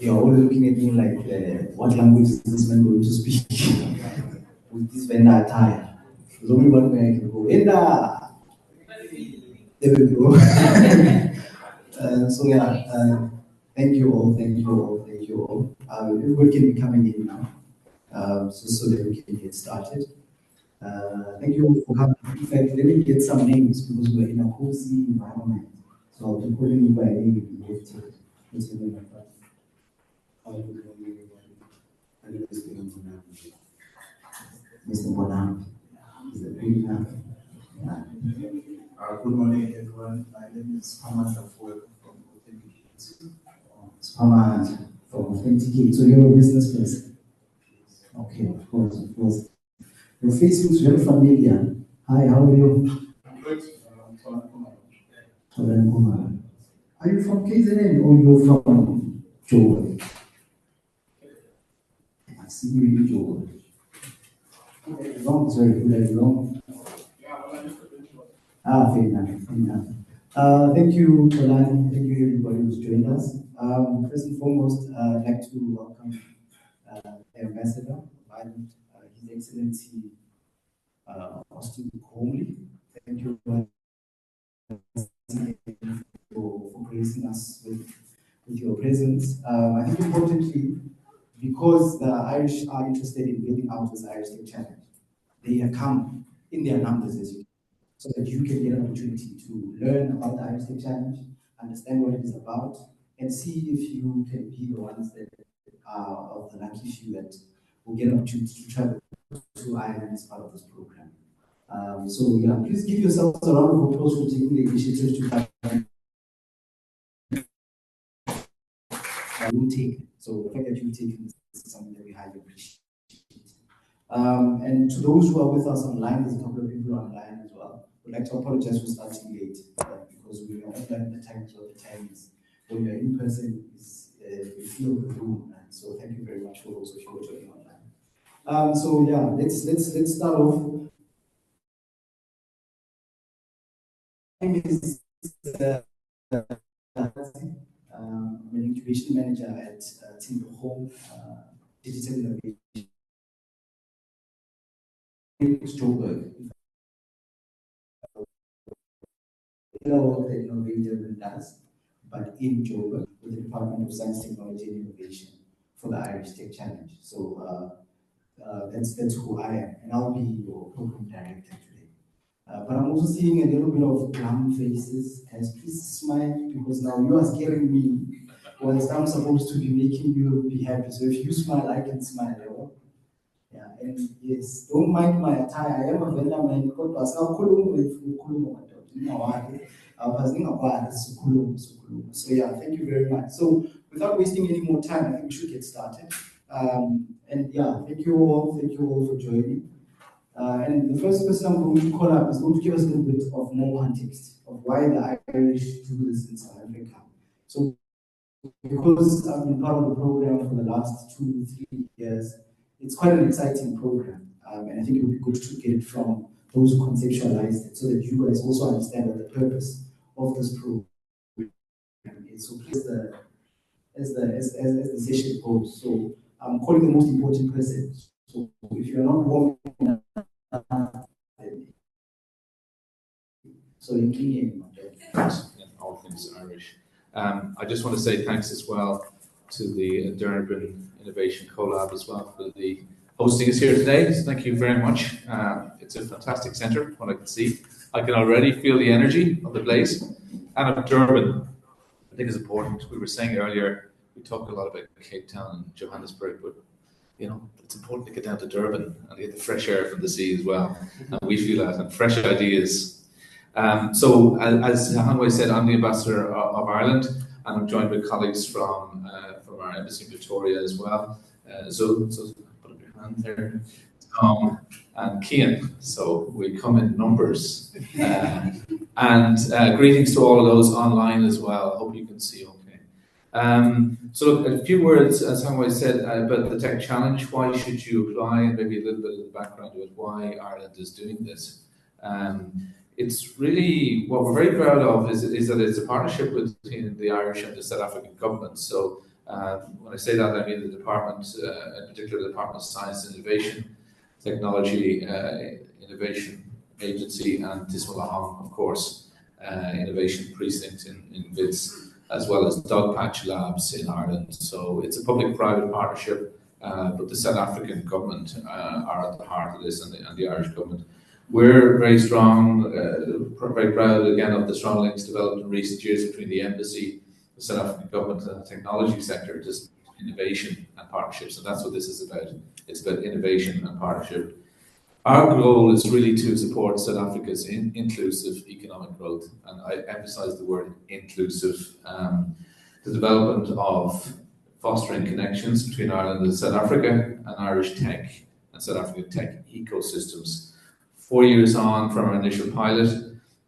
You're all looking at me like, what language is this man going to speak with this vendor attire? There's only one way I can go. Vendor! There we go. So yeah, thank you all. Everybody can be coming in now, so that we can get started. Thank you all for coming. In fact, let me get some names because we're in a cozy environment. So I'll be calling you by name. What's your name? Mr. Bonham. Is it good enough? Yeah. Good morning, everyone. My name is Pama from Pama from Authenticate. So you're a business person? Okay, of course. Your face looks very familiar. Hi, how are you? I'm good. Are you from KZN or you're from Joburg? I see you in Joburg. Long. Fair enough. Thank you, Olani. Thank you, everybody who's joined us. First and foremost, I'd like to welcome the Ambassador of Ireland, His Excellency Austin Comley. Thank you for gracing us with your presence. I think importantly, because the Irish are interested in building out this Irish Tech Challenge, they have come in their numbers, as you can, so that you can get an opportunity to learn about the Irish Tech Challenge, understand what it is about, and see if you can be the ones that are of the lucky few that will get an opportunity to travel to Ireland as part of this program. So yeah, please give yourselves a round of applause for taking the initiative to come. So the fact that you've taken this is something that we highly appreciate. And to those who are with us online, there's a couple of people online as well. We'd like to apologize for starting late because we are online the times of the times. When you're in person, you feel the room. And so thank you very much for those of you who are joining online. So yeah, let's start off. I'm an incubation manager at Tshimologong Digital Innovation. Joburg. Work that Innovative does, but in Joburg with the Department of Science, Technology and Innovation for the Irish Tech Challenge. So that's who I am, and I'll be your program director today. But I'm also seeing a little bit of glum faces. Guys, please smile because now you are scaring me. Whilst I'm supposed to be making you be happy. So if you smile, I can smile. Yeah, and yes, don't mind my attire. I am a vendor man. So yeah, thank you very much. So without wasting any more time, I think we should get started. And yeah, thank you all for joining. And the first person I'm going to call up is going to give us a little bit of more context of why the Irish do this in South Africa. So because I've been part of the program for the last 2-3 years, it's quite an exciting program. And I think it would be good to get it from those who conceptualized it so that you guys also understand what the purpose of this program is. So please, as the session goes, so I'm calling the most important person. So if you're not warm enough, so in Kenyan, all things Irish. I just want to say thanks as well to the Durban Innovation Collab as well for the hosting us here today. So thank you very much. It's a fantastic centre, what I can see. I can already feel the energy of the place. And of Durban, I think is important. We were saying earlier, we talked a lot about Cape Town and Johannesburg, but you know, it's important to get down to Durban and get the fresh air from the sea as well. And we feel that, and fresh ideas. So as Hanway said, I'm the ambassador of Ireland, and I'm joined with colleagues from our embassy in Victoria as well. So put up your hand there, Tom and Cian. So we come in numbers. And greetings to all of those online as well. I hope you can see okay. So look, a few words, as Hanway said, about the Tech Challenge. Why should you apply? And maybe a little bit of the background to it, why Ireland is doing this. It's really what we're very proud of is that it's a partnership between the Irish and the South African government. So when I say that, I mean the department, in particular the Department of Science and Innovation, Technology, Innovation Agency, and Tshimologong, of course, Innovation Precinct in Wits, as well as Dogpatch labs in Ireland. So it's a public-private partnership, but the South African government are at the heart of this, and the Irish government. We're very strong, very proud again of the strong links developed in recent years between the embassy, the South African government, and the technology sector, just innovation and partnerships. And that's what this is about. It's about innovation and partnership. Our goal is really to support South Africa's inclusive economic growth, and I emphasize the word inclusive. The development of fostering connections between Ireland and South Africa, and Irish tech and South African tech ecosystems. 4 years on from our initial pilot,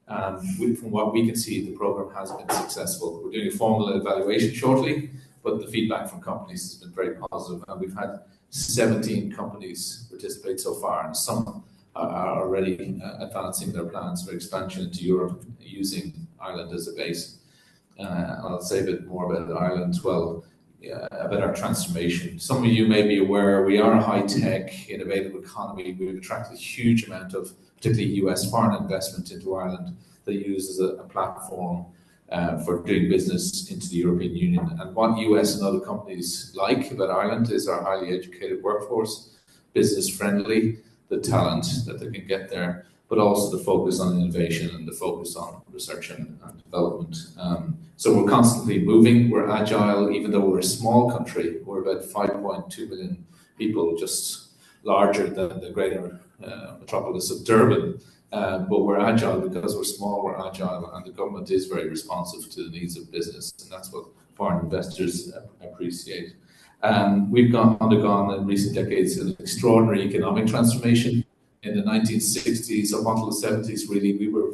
from what we can see, the program has been successful. We're doing a formal evaluation shortly, but the feedback from companies has been very positive, and we've had 17 companies participate so far, and some are already advancing their plans for expansion into Europe using Ireland as a base. I'll say a bit more about Ireland as well, about our transformation. Some of you may be aware we are a high-tech, innovative economy. We've attracted a huge amount of, particularly US foreign investment into Ireland that uses a platform for doing business into the European Union. And what US and other companies like about Ireland is our highly educated workforce, business-friendly, the talent that they can get there, but also the focus on innovation and the focus on research and development. So we're constantly moving, we're agile, even though we're a small country. We're about 5.2 million people, just larger than the greater metropolis of Durban. But we're agile because we're small, we're agile, and the government is very responsive to the needs of business, and that's what foreign investors appreciate. We've undergone in recent decades an extraordinary economic transformation. In the 1960s up until the 70s, really, we were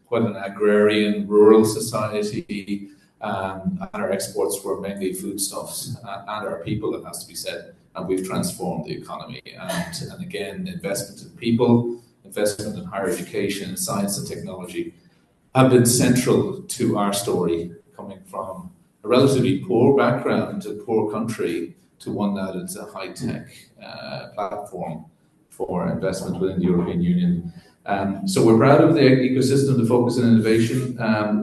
quite an agrarian, rural society, and our exports were mainly foodstuffs, and our people, it has to be said, and we've transformed the economy. And again, investment in people, investment in higher education, science and technology have been central to our story, coming from a relatively poor background, a poor country, to one that is a high-tech platform for investment within the European Union. So we're proud of the ecosystem, the focus on innovation.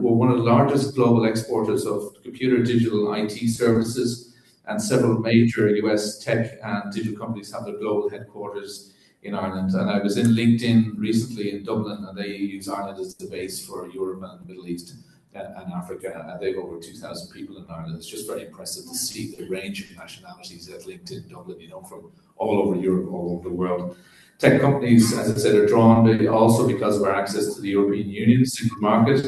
We're one of the largest global exporters of computer digital IT services, and several major US tech and digital companies have their global headquarters in Ireland. And I was in LinkedIn recently in Dublin, and they use Ireland as the base for Europe and the Middle East and Africa. And they have over 2,000 people in Ireland. It's just very impressive to see the range of nationalities at LinkedIn Dublin, from all over Europe, all over the world. Tech companies, as I said, are drawn also because of our access to the European Union single market,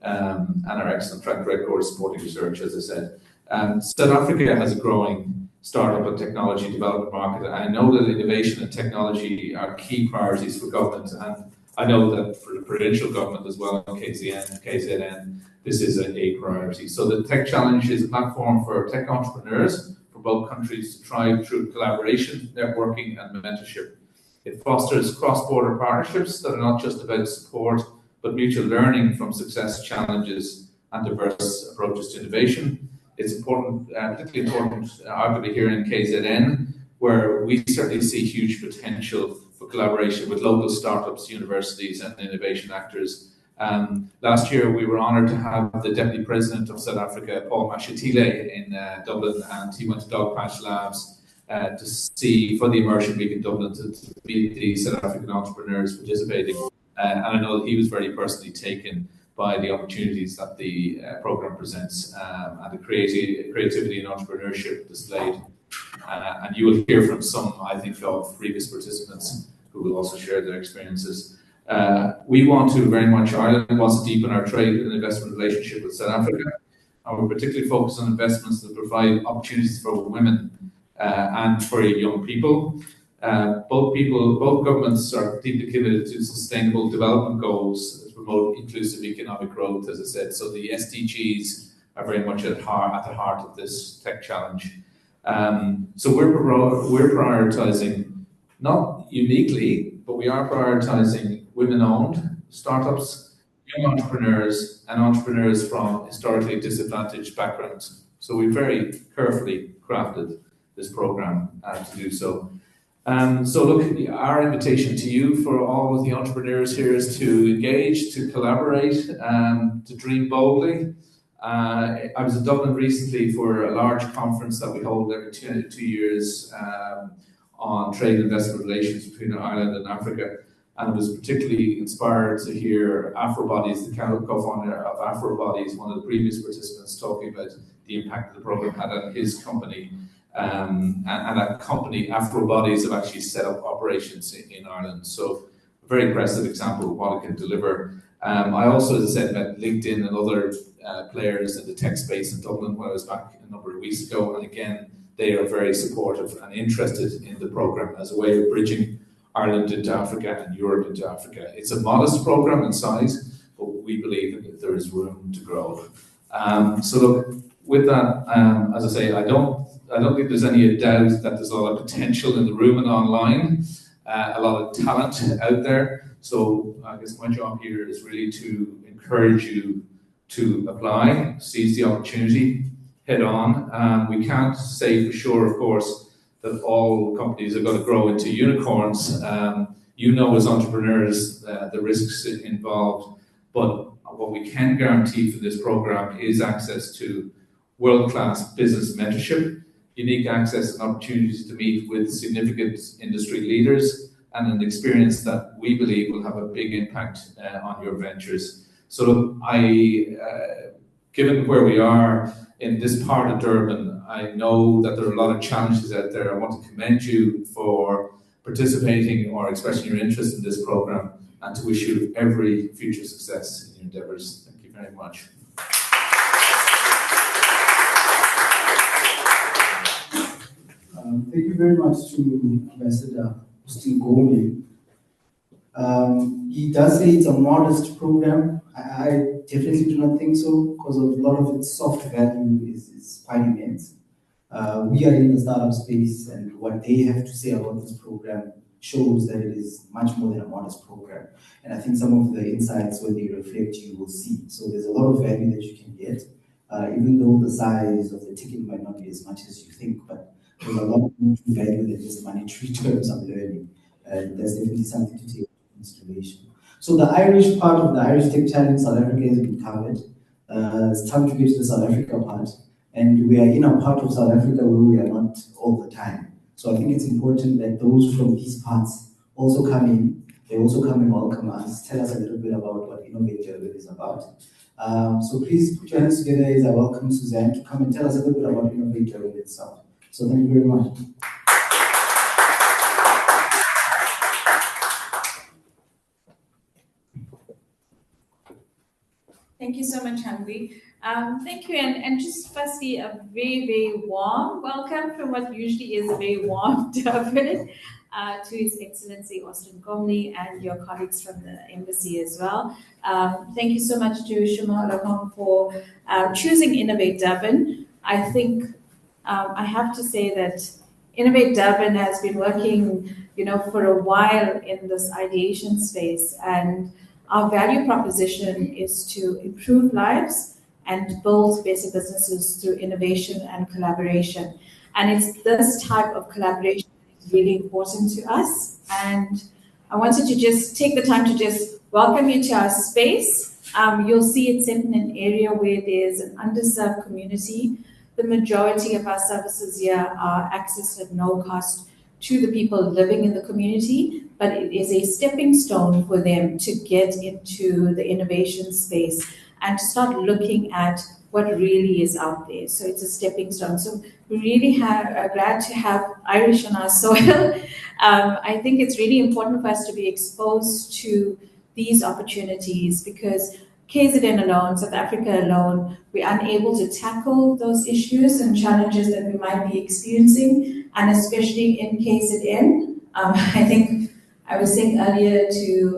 and our excellent track record supporting research, as I said. South Africa has a growing startup and technology development market. I know that innovation and technology are key priorities for government, and I know that for the provincial government as well, KZN, this is a priority. So the Tech Challenge is a platform for tech entrepreneurs for both countries to thrive through collaboration, networking, and mentorship. It fosters cross-border partnerships that are not just about support, but mutual learning from success, challenges, and diverse approaches to innovation. It's important, particularly important, arguably here in KZN, where we certainly see huge potential for collaboration with local startups, universities, and innovation actors. Last year, we were honoured to have the Deputy President of South Africa, Paul Mashatile, in Dublin, and he went to Dogpatch Labs to see for the Immersion Week in Dublin to meet the South African entrepreneurs participating. And I know that he was very personally taken by the opportunities that the program presents, and the creativity and entrepreneurship displayed. And you will hear from some, I think, of previous participants who will also share their experiences. We want to very much, Ireland wants to deepen our trade and investment relationship with South Africa, and we're particularly focused on investments that provide opportunities for women and for young people. Both governments are deeply committed to sustainable development goals to promote inclusive economic growth, as I said. So the SDGs are very much at the heart of this tech challenge. So we're prioritizing, not uniquely, but we are prioritizing women-owned startups, young entrepreneurs, and entrepreneurs from historically disadvantaged backgrounds. So we very carefully crafted this program to do so. So look, our invitation to you for all of the entrepreneurs here is to engage, to collaborate, to dream boldly. I was in Dublin recently for a large conference that we hold every 2 years on trade and investment relations between Ireland and Africa. And I was particularly inspired to hear Afrobodies, the co-founder of Afrobodies, one of the previous participants, talking about the impact the program had on his company. And that company, Afrobodies, have actually set up operations in Ireland. So a very impressive example of what it can deliver. I also, as I said, met LinkedIn and other players in the tech space in Dublin when I was back a number of weeks ago. And again, they are very supportive and interested in the program as a way of bridging Ireland into Africa and Europe into Africa. It's a modest program in size, but we believe that there is room to grow. So look, with that, as I say, I don't think there's any doubt that there's a lot of potential in the room and online, a lot of talent out there. So I guess my job here is really to encourage you to apply, seize the opportunity, head on. We can't say for sure, of course, that all companies are going to grow into unicorns. You know, as entrepreneurs, the risks involved. But what we can guarantee for this program is access to world-class business mentorship, unique access and opportunities to meet with significant industry leaders, and an experience that we believe will have a big impact on your ventures. So look, given where we are in this part of Durban, I know that there are a lot of challenges out there. I want to commend you for participating or expressing your interest in this program, and to wish you every future success in your endeavors. Thank you very much. Thank you very much to Ambassador Tshimologong. He does say it's a modest program. I definitely do not think so, because a lot of its soft value is quite immense. We are in the startup space, and what they have to say about this program shows that it is much more than a modest program. And I think some of the insights, when they reflect, you will see. So there's a lot of value that you can get, even though the size of the ticket might not be as much as you think, but there's a lot more value than just monetary terms of learning. And that's definitely something to take into consideration. So the Irish part of the Irish Tech Challenge South Africa has been covered. It's time to get to the South Africa part. And we are in a part of South Africa where we are not all the time. So I think it's important that those from these parts also come in. They also come and welcome us, tell us a little bit about what Innovate Durban is about. So please put your hands together as I welcome Suzanne to come and tell us a little bit about Innovate Durban itself. So thank you very much. Thank you so much, Hungry. Thank you, and just firstly, a very, very warm welcome from what usually is a very warm Durban to His Excellency Austin Gomley and your colleagues from the embassy as well. Thank you so much to Tshimologong for choosing Innovate Durban. I think I have to say that Innovate Durban has been working, for a while in this ideation space, and our value proposition is to improve lives and build better businesses through innovation and collaboration. And it's this type of collaboration that is really important to us. And I wanted to just take the time to just welcome you to our space. You'll see it's in an area where there's an underserved community. The majority of our services here are accessed at no cost to the people living in the community, but it is a stepping stone for them to get into the innovation space and to start looking at what really is out there. So it's a stepping stone. So we really are glad to have Irish on our soil. I think it's really important for us to be exposed to these opportunities, because KZN alone, South Africa alone, we're unable to tackle those issues and challenges that we might be experiencing, and especially in KZN. I think I was saying earlier to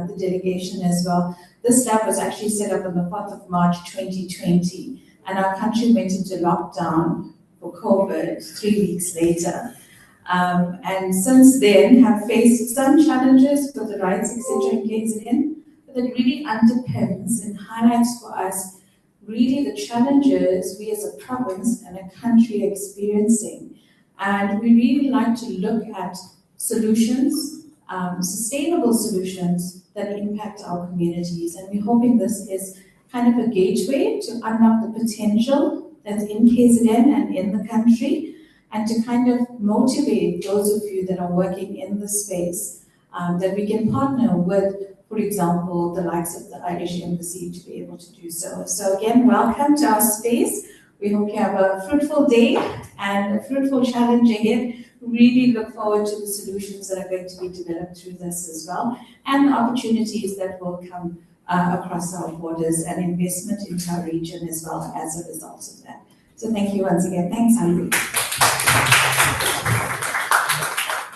the delegation as well, this lab was actually set up on the 4th of March 2020, and our country went into lockdown for COVID 3 weeks later. And since then have faced some challenges with the rights, etc. in KZN, but it really underpins and highlights for us really the challenges we as a province and a country are experiencing. And we really like to look at solutions, sustainable solutions that impact our communities. And we're hoping this is kind of a gateway to unlock the potential that's in KZN and in the country, and to kind of motivate those of you that are working in the space, that we can partner with, for example, the likes of the Irish Embassy to be able to do so. So again, welcome to our space. We hope you have a fruitful day and a fruitful challenge ahead. We really look forward to the solutions that are going to be developed through this as well, and the opportunities that will come across our borders and investment into our region as well as a result of that. So thank you once again. Thanks, Henry.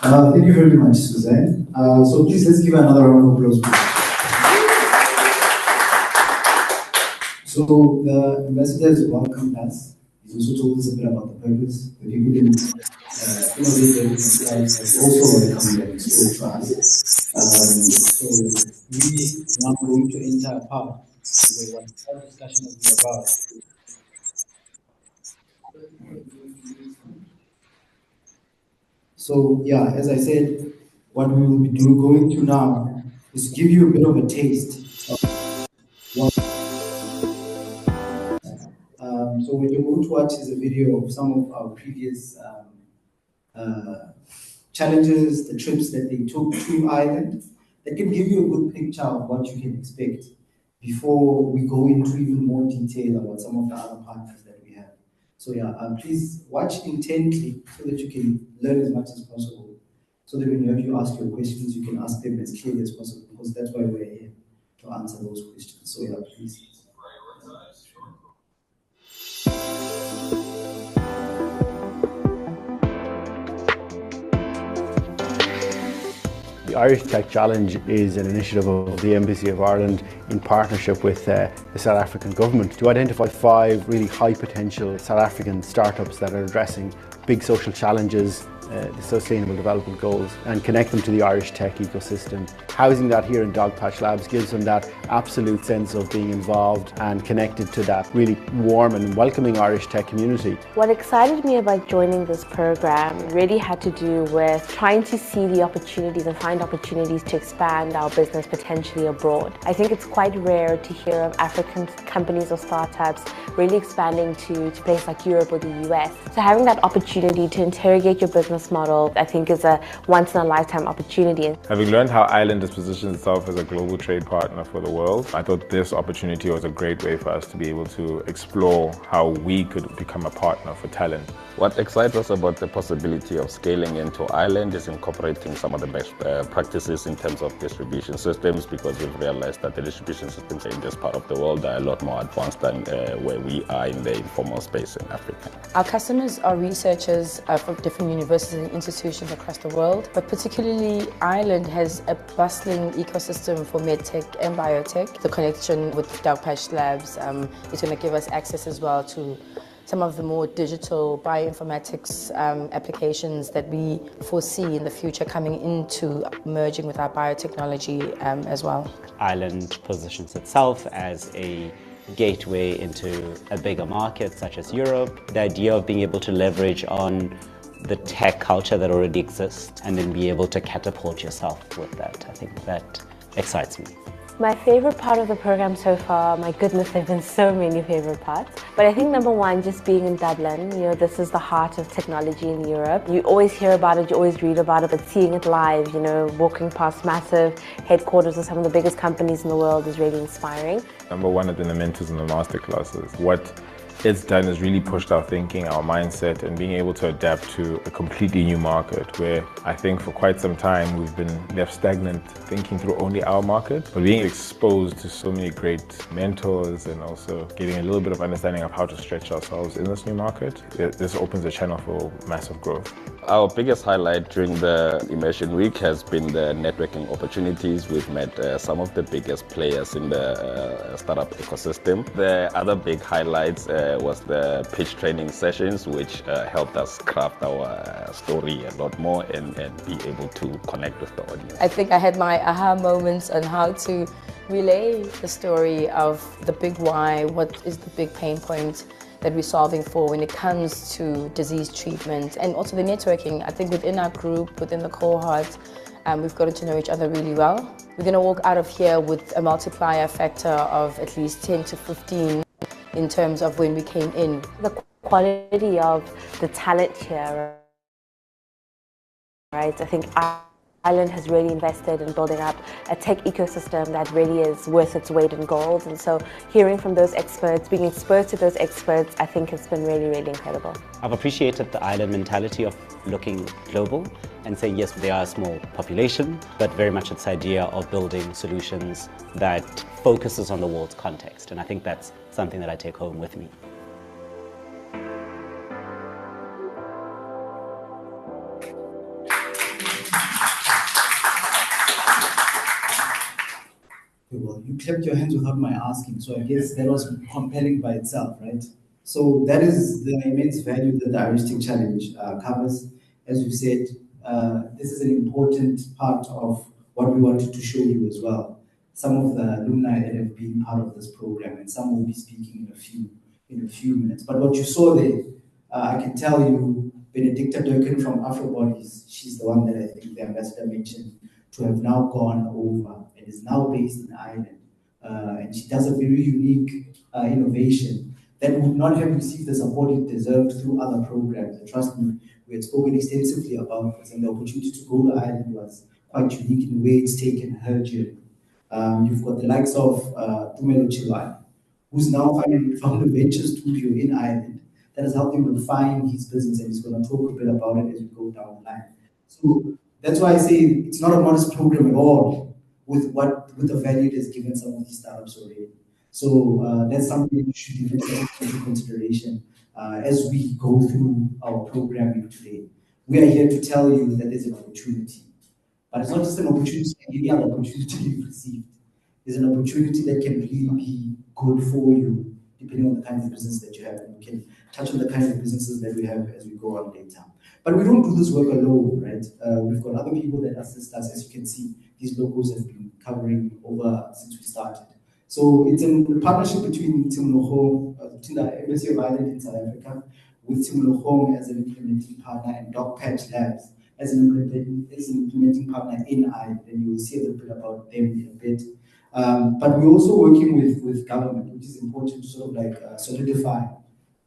Thank you very much, Suzanne. So please let's give another round of applause. So the ambassador has welcomed us. He's also told us a bit about the purpose. The people in innovative insights have also welcomed and spoke to us. So we are now going to enter a part where what our discussion will be about. So yeah, as I said, what we will be going to now is give you a bit of a taste of what. So when you're going to watch is a video of some of our previous challenges, the trips that they took to Ireland, that can give you a good picture of what you can expect before we go into even more detail about some of the other partners that we have. So yeah, please watch intently so that you can learn as much as possible. So that when you ask your questions, you can ask them as clearly as possible, because that's why we're here, to answer those questions. So yeah, please. The Irish Tech Challenge is an initiative of the Embassy of Ireland in partnership with the South African government to identify 5 really high potential South African startups that are addressing big social challenges, the Sustainable Development Goals, and connect them to the Irish tech ecosystem. Housing that here in Dogpatch Labs gives them that absolute sense of being involved and connected to that really warm and welcoming Irish tech community. What excited me about joining this program really had to do with trying to see the opportunities and find opportunities to expand our business potentially abroad. I think it's quite rare to hear of African companies or startups really expanding to places like Europe or the US. So having that opportunity to interrogate your business model, I think, is a once-in-a-lifetime opportunity. Having learned how Ireland has positioned itself as a global trade partner for the world, I thought this opportunity was a great way for us to be able to explore how we could become a partner for talent. What excites us about the possibility of scaling into Ireland is incorporating some of the best practices in terms of distribution systems, because we've realized that the distribution systems in this part of the world are a lot more advanced than where we are in the informal space in Africa. Our customers are researchers from different universities and institutions across the world, but particularly Ireland has a bustling ecosystem for medtech and biotech. The connection with Dogpatch Labs is going to give us access as well to some of the more digital bioinformatics applications that we foresee in the future coming into merging with our biotechnology as well. Ireland positions itself as a gateway into a bigger market such as Europe. The idea of being able to leverage on the tech culture that already exists and then be able to catapult yourself with that, I think that excites me. My favorite part of the program so far, my goodness, there have been so many favorite parts. But I think number one, just being in Dublin, this is the heart of technology in Europe. You always hear about it, you always read about it, but seeing it live, walking past massive headquarters of some of the biggest companies in the world is really inspiring. Number one has been the mentors and the masterclasses. What it's done is really pushed our thinking, our mindset, and being able to adapt to a completely new market where I think for quite some time we've been left stagnant thinking through only our market, but being exposed to so many great mentors and also getting a little bit of understanding of how to stretch ourselves in this new market, this opens a channel for massive growth. Our biggest highlight during the Immersion Week has been the networking opportunities. We've met some of the biggest players in the startup ecosystem. The other big highlights was the pitch training sessions, which helped us craft our story a lot more and be able to connect with the audience. I think I had my aha moments on how to relay the story of the big why, what is the big pain point that we're solving for when it comes to disease treatment, and also the networking. I think within our group, within the cohort, we've gotten to know each other really well. We're going to walk out of here with a multiplier factor of at least 10 to 15 in terms of when we came in. The quality of the talent here, right? I think Ireland has really invested in building up a tech ecosystem that really is worth its weight in gold. And so hearing from those experts, being exposed to those experts, I think has been really, really incredible. I've appreciated the island mentality of looking global and saying, yes, they are a small population, but very much this idea of building solutions that focuses on the world's context. And I think that's something that I take home with me. Well, you clapped your hands without my asking, so I guess that was compelling by itself, right? So that is the immense value that the Irish Tech Challenge covers. As you said, this is an important part of what we wanted to show you as well. Some of the alumni that have been part of this program, and some will be speaking in a few minutes. But what you saw there, I can tell you, Benedicta Durkin from Afrobodies, she's the one that I think the ambassador mentioned, to have now gone over and is now based in Ireland. And she does a very unique innovation that would not have received the support it deserved through other programs. And trust me, we had spoken extensively about this, and the opportunity to go to Ireland was quite unique in the way it's taken her journey. You've got the likes of Tshimologong, who's now finally found a venture studio in Ireland that has helped him refine his business, and he's going to talk a bit about it as we go down the line. So that's why I say it's not a modest program at all with the value it has given some of these startups already. So that's something that you should take into consideration as we go through our programming today. We are here to tell you that there's an opportunity, but it's not just an opportunity like any other opportunity you've received. There's an opportunity that can really be good for you, depending on the kind of business that you have. And we can touch on the kinds of businesses that we have as we go on later. But we don't do this work alone, right? We've got other people that assist us. As you can see, these logos have been covering over since we started. So it's a partnership between Tshimologong, between the Embassy of Ireland in South Africa, with Tshimologong as an implementing partner and Dogpatch Labs as an implementing partner in Ireland. And you will see a little bit about them in a bit. But we're also working with government, which is important to sort of like solidify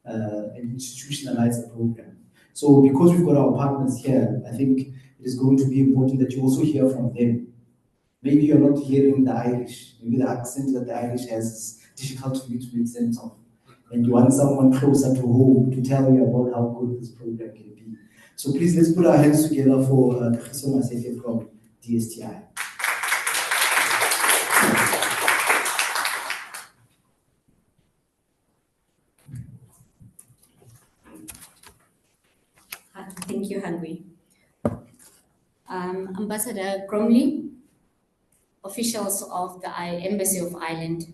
and institutionalize the program. So because we've got our partners here, I think it is going to be important that you also hear from them. Maybe you're not hearing the Irish. Maybe the accent that the Irish has is difficult for you to make sense of. And you want someone closer to home to tell you about how good this program can be. So please, let's put our hands together for Kagiso Maseke from DSTI. Thank you, Hungry. Ambassador Cromley, officials of the Embassy of Ireland,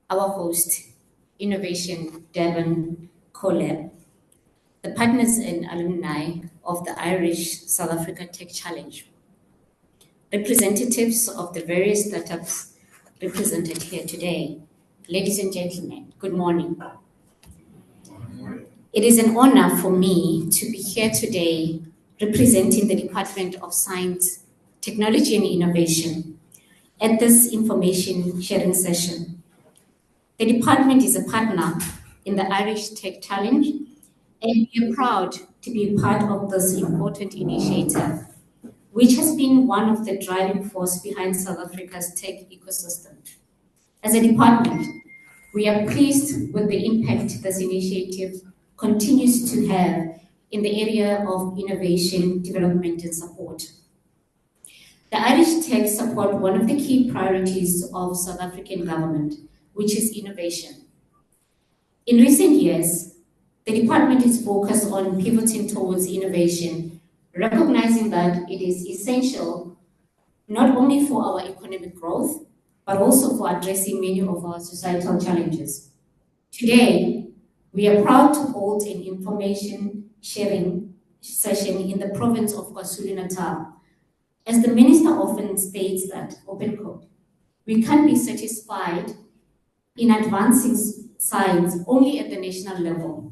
our host, Innovation Durban Collab, the partners and alumni of the Irish South Africa Tech Challenge, representatives of the various startups represented here today, ladies and gentlemen, good morning. It is an honor for me to be here today representing the Department of Science, Technology and Innovation at this information sharing session. The department is a partner in the Irish Tech Challenge, and we are proud to be part of this important initiative, which has been one of the driving force behind South Africa's tech ecosystem. As a department, we are pleased with the impact this initiative continues to have in the area of innovation, development, and support. The Irish Tech support one of the key priorities of South African government, which is innovation. In recent years, the the department is focused on pivoting towards innovation, recognizing that it is essential not only for our economic growth, but also for addressing many of our societal challenges. Today, we are proud to hold an information sharing session in the province of KwaZulu-Natal. As the minister often states that, open quote, we can't be satisfied in advancing science only at the national level.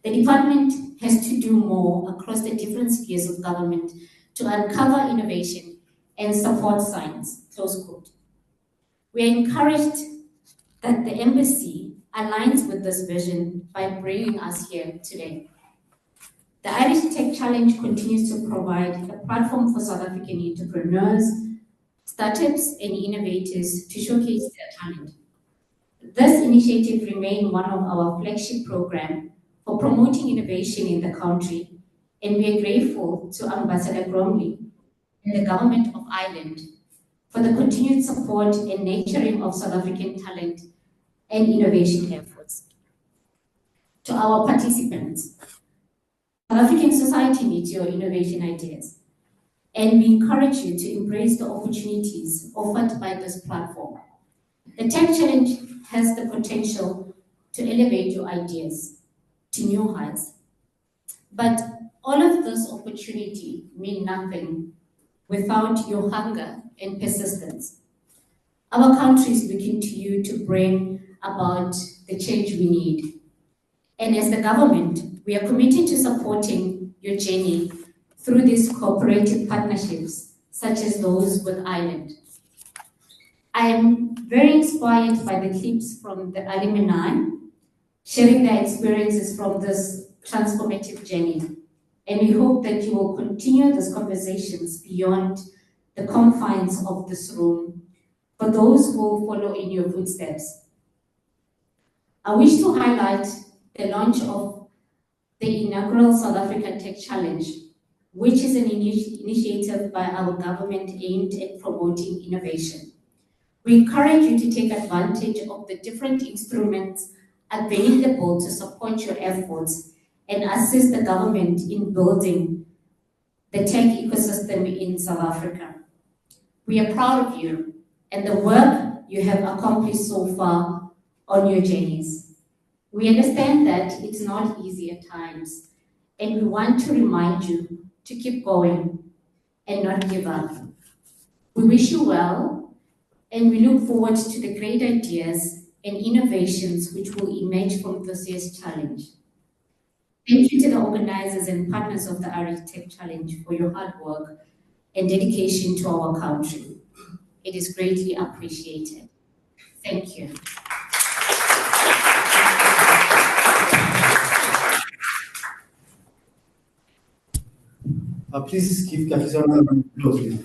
The department has to do more across the different spheres of government to uncover innovation and support science, close quote. We are encouraged that the embassy aligns with this vision by bringing us here today. The Irish Tech Challenge continues to provide a platform for South African entrepreneurs, startups, and innovators to showcase their talent. This initiative remains one of our flagship programs for promoting innovation in the country, and we are grateful to Ambassador Bromley and the Government of Ireland for the continued support and nurturing of South African talent and innovation efforts. To our participants, South African society needs your innovation ideas, and we encourage you to embrace the opportunities offered by this platform. The Tech Challenge has the potential to elevate your ideas to new heights, but all of this opportunity mean nothing without your hunger and persistence. Our country is looking to you to bring about the change we need. And as the government, we are committed to supporting your journey through these cooperative partnerships, such as those with Ireland. I am very inspired by the clips from the alumni, sharing their experiences from this transformative journey. And we hope that you will continue these conversations beyond the confines of this room for those who will follow in your footsteps. I wish to highlight the launch of the inaugural South African Tech Challenge, which is an initiative by our government aimed at promoting innovation. We encourage you to take advantage of the different instruments available to support your efforts and assist the government in building the tech ecosystem in South Africa. We are proud of you and the work you have accomplished so far on your journeys. We understand that it's not easy at times, and we want to remind you to keep going and not give up. We wish you well, and we look forward to the great ideas and innovations which will emerge from this year's challenge. Thank you to the organizers and partners of the Irish Tech Challenge for your hard work and dedication to our country. It is greatly appreciated. Thank you. Please give Kagiso a round of applause.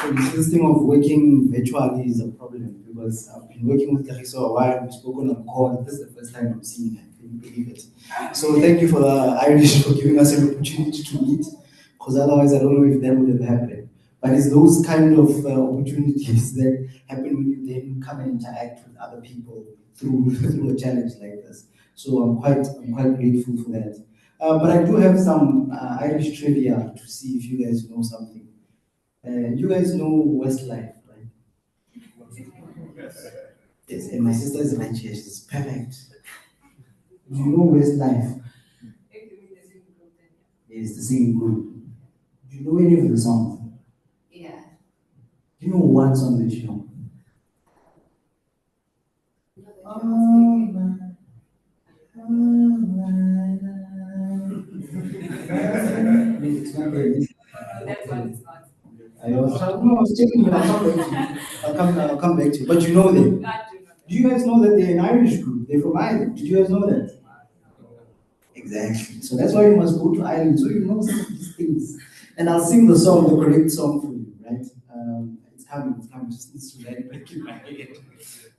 So this thing of working virtually is a problem because I've been working with Kagiso a while. We've spoken on call. This is the first time I'm seeing her. Can you believe it? So thank you for the Irish for giving us an opportunity to meet, because otherwise I don't know if that would have happened. But it's those kind of opportunities that happen when you then come and interact with other people through a challenge like this. So I'm quite grateful for that. But I do have some Irish trivia to see if you guys know something. You guys know Westlife, right? Yes, and my sister is right here. She's perfect. Do you know Westlife? It's the same group. Do you know any of the songs? Yeah. Do you know one song that you know? It's not very. I was checking you. I'll come back to you. But you know them. Do you guys know that they're an Irish group? They're from Ireland. Did you guys know that? Exactly. So that's why you must go to Ireland, so you know some of these things. And I'll sing the song, the correct song for you, right? It's coming. Just needs to let back in my head.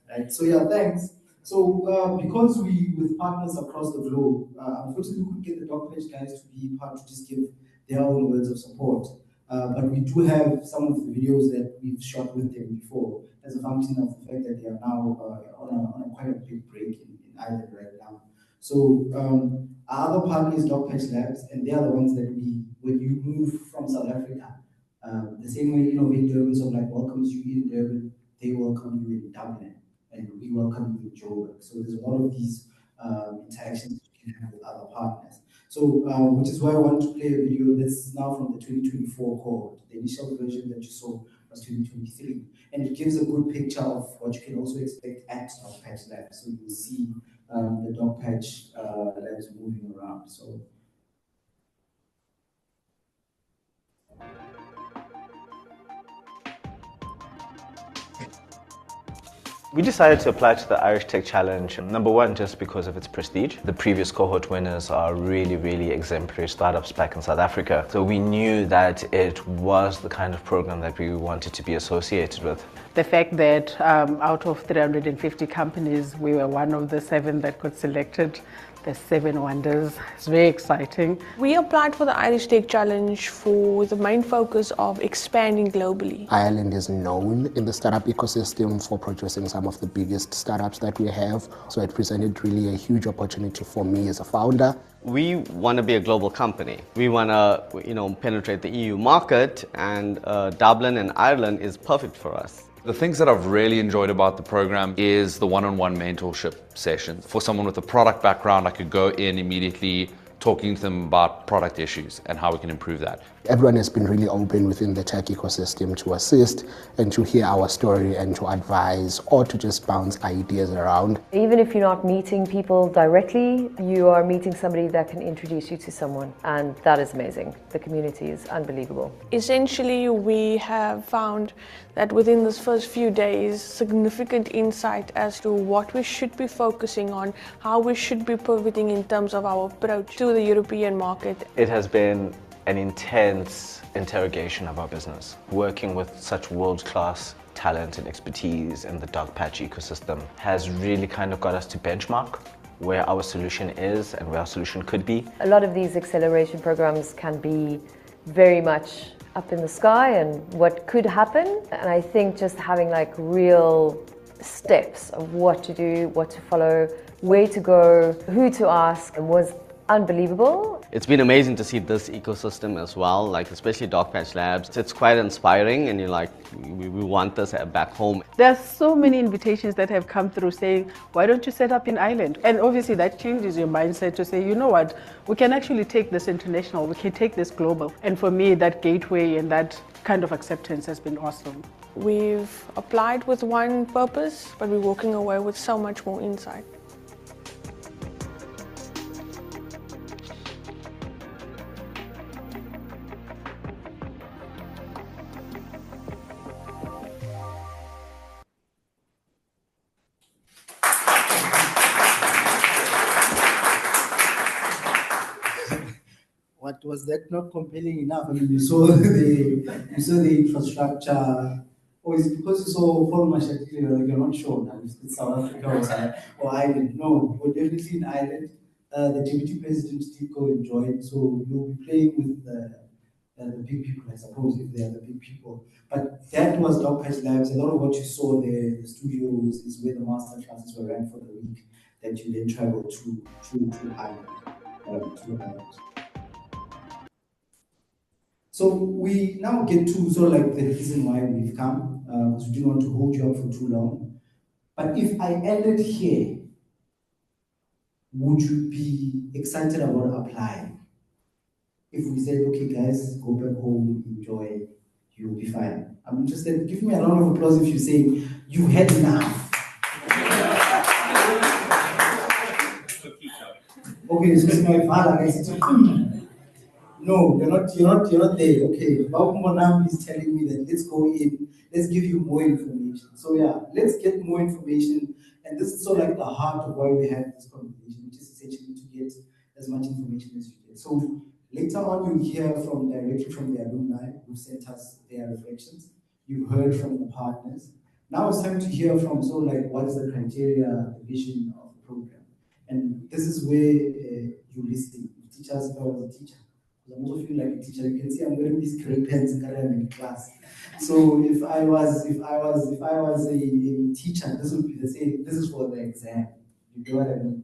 Right. So yeah, thanks. So because we with partners across the globe, unfortunately we couldn't get the Dogpatch guys to be part to just give their own words of support. But we do have some of the videos that we've shot with them before as a function of the fact that they are now on a quite a big break in Ireland right now. So our other partner is Dogpatch Labs, and they are the ones that when you move from South Africa, the same way Innovate Durban sort of like welcomes you in Durban, they welcome you in Dublin, and we welcome you in Joburg. So there's a lot of these interactions that you can have with other partners. So, which is why I want to play a video that's now from the 2024 cohort. The initial version that you saw was 2023, and it gives a good picture of what you can also expect at Dogpatch Labs. So you'll see the Dogpatch Labs moving around. So. We decided to apply to the Irish Tech Challenge, number one, just because of its prestige. The previous cohort winners are really, really exemplary startups back in South Africa. So we knew that it was the kind of program that we wanted to be associated with. The fact that out of 350 companies, we were one of the 7 that got selected, the 7 wonders, it's very exciting. We applied for the Irish Tech Challenge for the main focus of expanding globally. Ireland is known in the startup ecosystem for producing some of the biggest startups that we have, so it presented really a huge opportunity for me as a founder. We want to be a global company. We want to, penetrate the EU market, and Dublin and Ireland is perfect for us. The things that I've really enjoyed about the program is the one-on-one mentorship sessions. For someone with a product background, I could go in immediately talking to them about product issues and how we can improve that. Everyone has been really open within the tech ecosystem to assist and to hear our story and to advise or to just bounce ideas around. Even if you're not meeting people directly, you are meeting somebody that can introduce you to someone, and that is amazing. The community is unbelievable. Essentially, we have found that within this first few days, significant insight as to what we should be focusing on, how we should be pivoting in terms of our approach to the European market. It has been an intense interrogation of our business. Working with such world-class talent and expertise in the Dogpatch ecosystem has really kind of got us to benchmark where our solution is and where our solution could be. A lot of these acceleration programs can be very much up in the sky and what could happen, and I think just having like real steps of what to do, what to follow, where to go, who to ask was unbelievable. It's been amazing to see this ecosystem as well, like especially Dogpatch Labs. It's quite inspiring, and you're like, we want this back home. There's so many invitations that have come through saying, why don't you set up in Ireland? And obviously that changes your mindset to say, you know what, we can actually take this international, we can take this global. And for me, that gateway and that kind of acceptance has been awesome. We've applied with one purpose, but we're walking away with so much more insight. What was that not compelling enough? I mean, you saw the infrastructure, or is it because you saw Paul Mashati, you're not sure now if it's South Africa or Ireland? No, we're definitely in Ireland. The deputy president did go and join, so you'll be playing with the big people, I suppose, if they are the big people. But that was Dogpatch Labs. A lot of what you saw there, the studios, is where the master classes were ran for the week that you then travel to Ireland. So we now get to sort of like the reason why we've come, because we didn't want to hold you up for too long. But if I ended here, would you be excited about applying? If we said, okay guys, go back home, enjoy, you'll be fine. I'm interested, give me a round of applause if you say, you had enough. Okay, so it's my father, guys. No, you're not there. Okay, Babu Monam is telling me that let's go in, let's give you more information. So yeah, let's get more information. And this is sort of like the heart of why we have this conversation, which is essentially to get as much information as you get. So later on, you'll hear directly from the alumni who sent us their reflections. You heard from the partners. Now it's time to hear from sort of like what is the criteria, the vision of the program. And this is where you listen. Teachers, if I was a teacher, I'm also feeling like a teacher. You can see I'm wearing these gray pants in class. So if I was a teacher, this would be the same. This is for the exam. You get what I mean?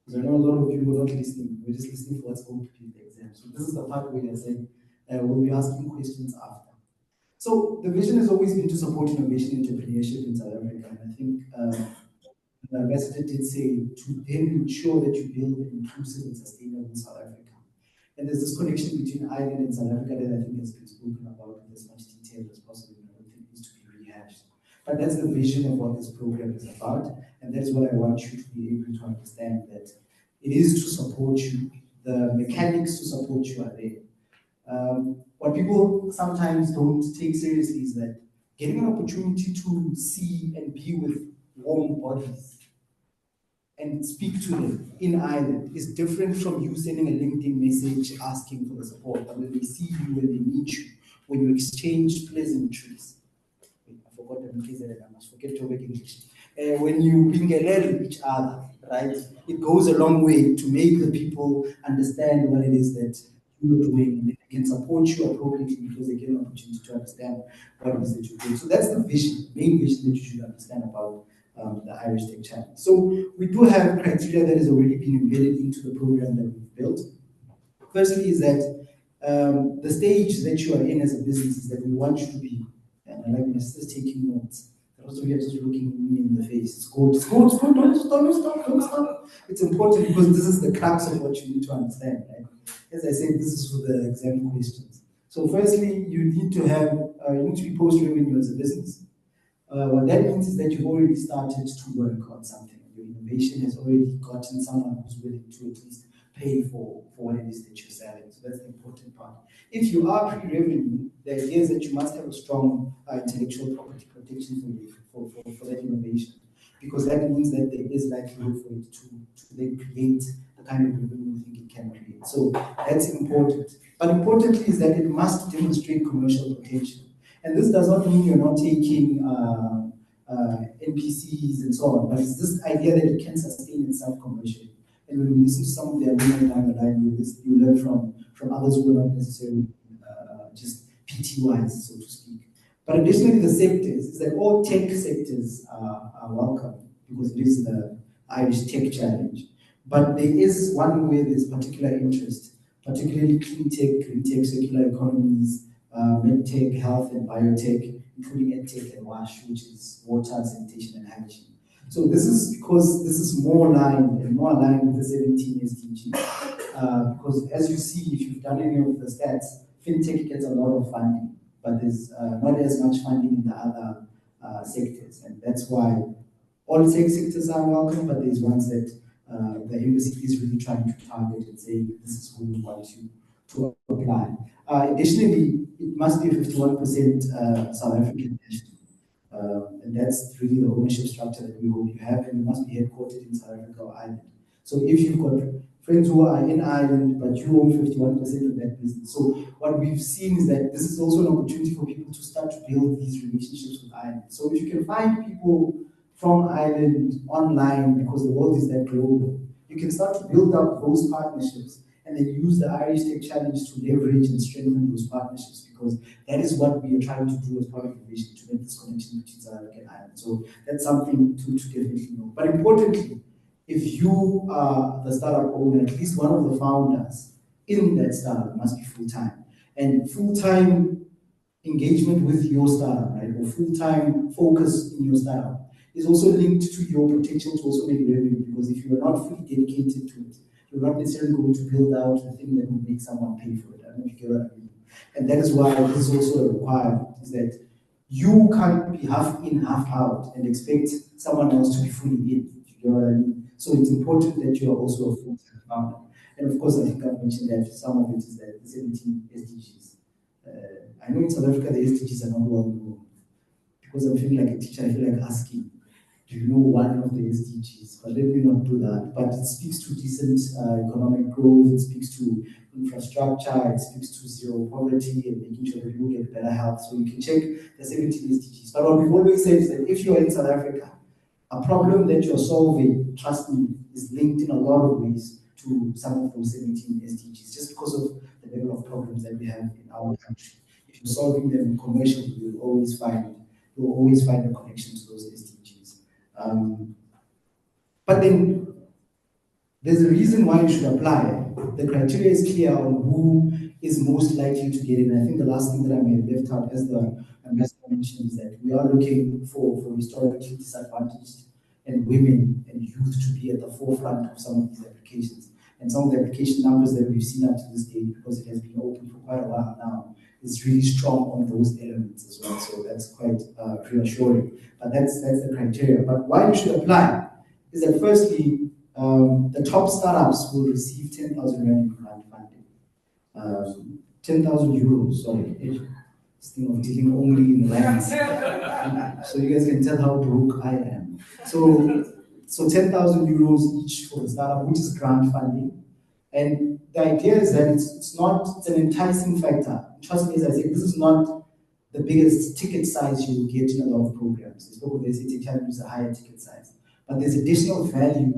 Because I know a lot of you were not listening. We're just listening for what's going to be in the exam. So this is the part where you're saying we'll be asking questions after. So the vision has always been to support innovation and entrepreneurship in South Africa. And I think the ambassador did say to then ensure that you build an inclusive and sustainable South Africa. And there's this connection between Ireland and South Africa that I think has been spoken about in as much detail as possible. I don't think it needs to be rehashed. But that's the vision of what this program is about. And that is what I want you to be able to understand, that it is to support you. The mechanics to support you are there. What people sometimes don't take seriously is that getting an opportunity to see and be with warm bodies and speak to them in Ireland is different from you sending a LinkedIn message asking for the support. But when they see you, when they meet you, when you exchange pleasantries. Wait, I forgot the KZN, I must forget to make English. When you bingelel each other, right? It goes a long way to make the people understand what it is that you're doing, and they can support you appropriately because they get an opportunity to understand what it is that you're doing. So that's the vision, main vision that you should understand about the Irish Tech Challenge. So we do have criteria that has already been embedded into the program that we've built. Firstly is that the stage that you are in as a business is that we want you to be, and I like my sister's taking notes. Also, you're just looking me in the face. It's good, don't stop. It's important because this is the crux of what you need to understand, right? As I said, this is for the exam questions. So firstly, you need to have, you need to be post-revenue as a business. What that means is that you've already started to work on something. Your innovation has already gotten someone who's willing to at least pay for what it is that you're selling. So that's the important part. If you are pre-revenue, the idea is that you must have a strong intellectual property protection for that innovation, because that means that there is likelihood for it to then create the kind of revenue you think it can create. So that's important. But importantly is that it must demonstrate commercial potential. And this does not mean you're not taking NPCs and so on, but it's this idea that it can sustain itself commercially. And when we listen to some of the alumni down the line, you learn from others who are not necessarily just PT-wise, so to speak. But additionally, the sectors is that all tech sectors are welcome because it is the Irish Tech Challenge. But there is one where there's particular interest, particularly clean tech, green tech, circular economies, medtech, health and biotech, including edtech and WASH, which is water, sanitation and hygiene. So this is because this is more aligned with the 17 SDGs. Because as you see, if you've done any of the stats, fintech gets a lot of funding, but there's not as much funding in the other sectors. And that's why all tech sectors are welcome, but there's ones that the embassy is really trying to target and say, this is who we want you to apply. Additionally, it must be a 51% South African national. And that's really the ownership structure that we hope you have, and you must be headquartered in South Africa or Ireland. So if you've got friends who are in Ireland, but you own 51% of that business. So what we've seen is that this is also an opportunity for people to start to build these relationships with Ireland. So if you can find people from Ireland online, because the world is that global, you can start to build up those partnerships and then use the Irish Tech Challenge to leverage and strengthen those partnerships, because that is what we are trying to do as part of the vision, to make this connection between South Africa and Ireland. So that's something to definitely know. But importantly, if you are the startup owner, at least one of the founders in that startup must be full-time. And full-time engagement with your startup, right, or full-time focus in your startup is also linked to your potential to also make revenue, because if you are not fully dedicated to it, you're not necessarily going to build out the thing that will make someone pay for it. I don't know if you get what I mean. And that is why this is also a requirement, is that you can't be half in, half out and expect someone else to be fully in. You get what I mean? So it's important that you are also a full-time founder. And of course, I think I've mentioned that some of it is that the 17 SDGs. I know in South Africa the SDGs are not well known. Because I'm feeling like a teacher, I feel like asking, do you know one of the SDGs? But let me not do that. But it speaks to decent economic growth, it speaks to infrastructure, it speaks to zero poverty and making sure that people get better health. So you can check the 17 SDGs. But what we've always said is that if you're in South Africa, a problem that you're solving, trust me, is linked in a lot of ways to some of those 17 SDGs, just because of the level of problems that we have in our country. If you're solving them commercially, you'll always find a connection to those SDGs. But then there's a reason why you should apply. The criteria is clear on who is most likely to get in. I think the last thing that I may have left out as the ambassador mentioned is that we are looking for historically disadvantaged and women and youth to be at the forefront of some of these applications. And some of the application numbers that we've seen up to this day, because it has been open for quite a while now, is really strong on those elements as well. So that's quite reassuring. But that's the criteria. But why you should apply is that firstly, the top startups will receive 10,000 rand in grant funding. 10,000 euros, sorry. This thing of dealing only in rands. So you guys can tell how broke I am. So 10,000 euros each for the startup, which is grant funding. And the idea is that it's an enticing factor. Trust me, as I say, this is not the biggest ticket size you will get in a lot of programs. It's probably they tell you a higher ticket size. But there's additional value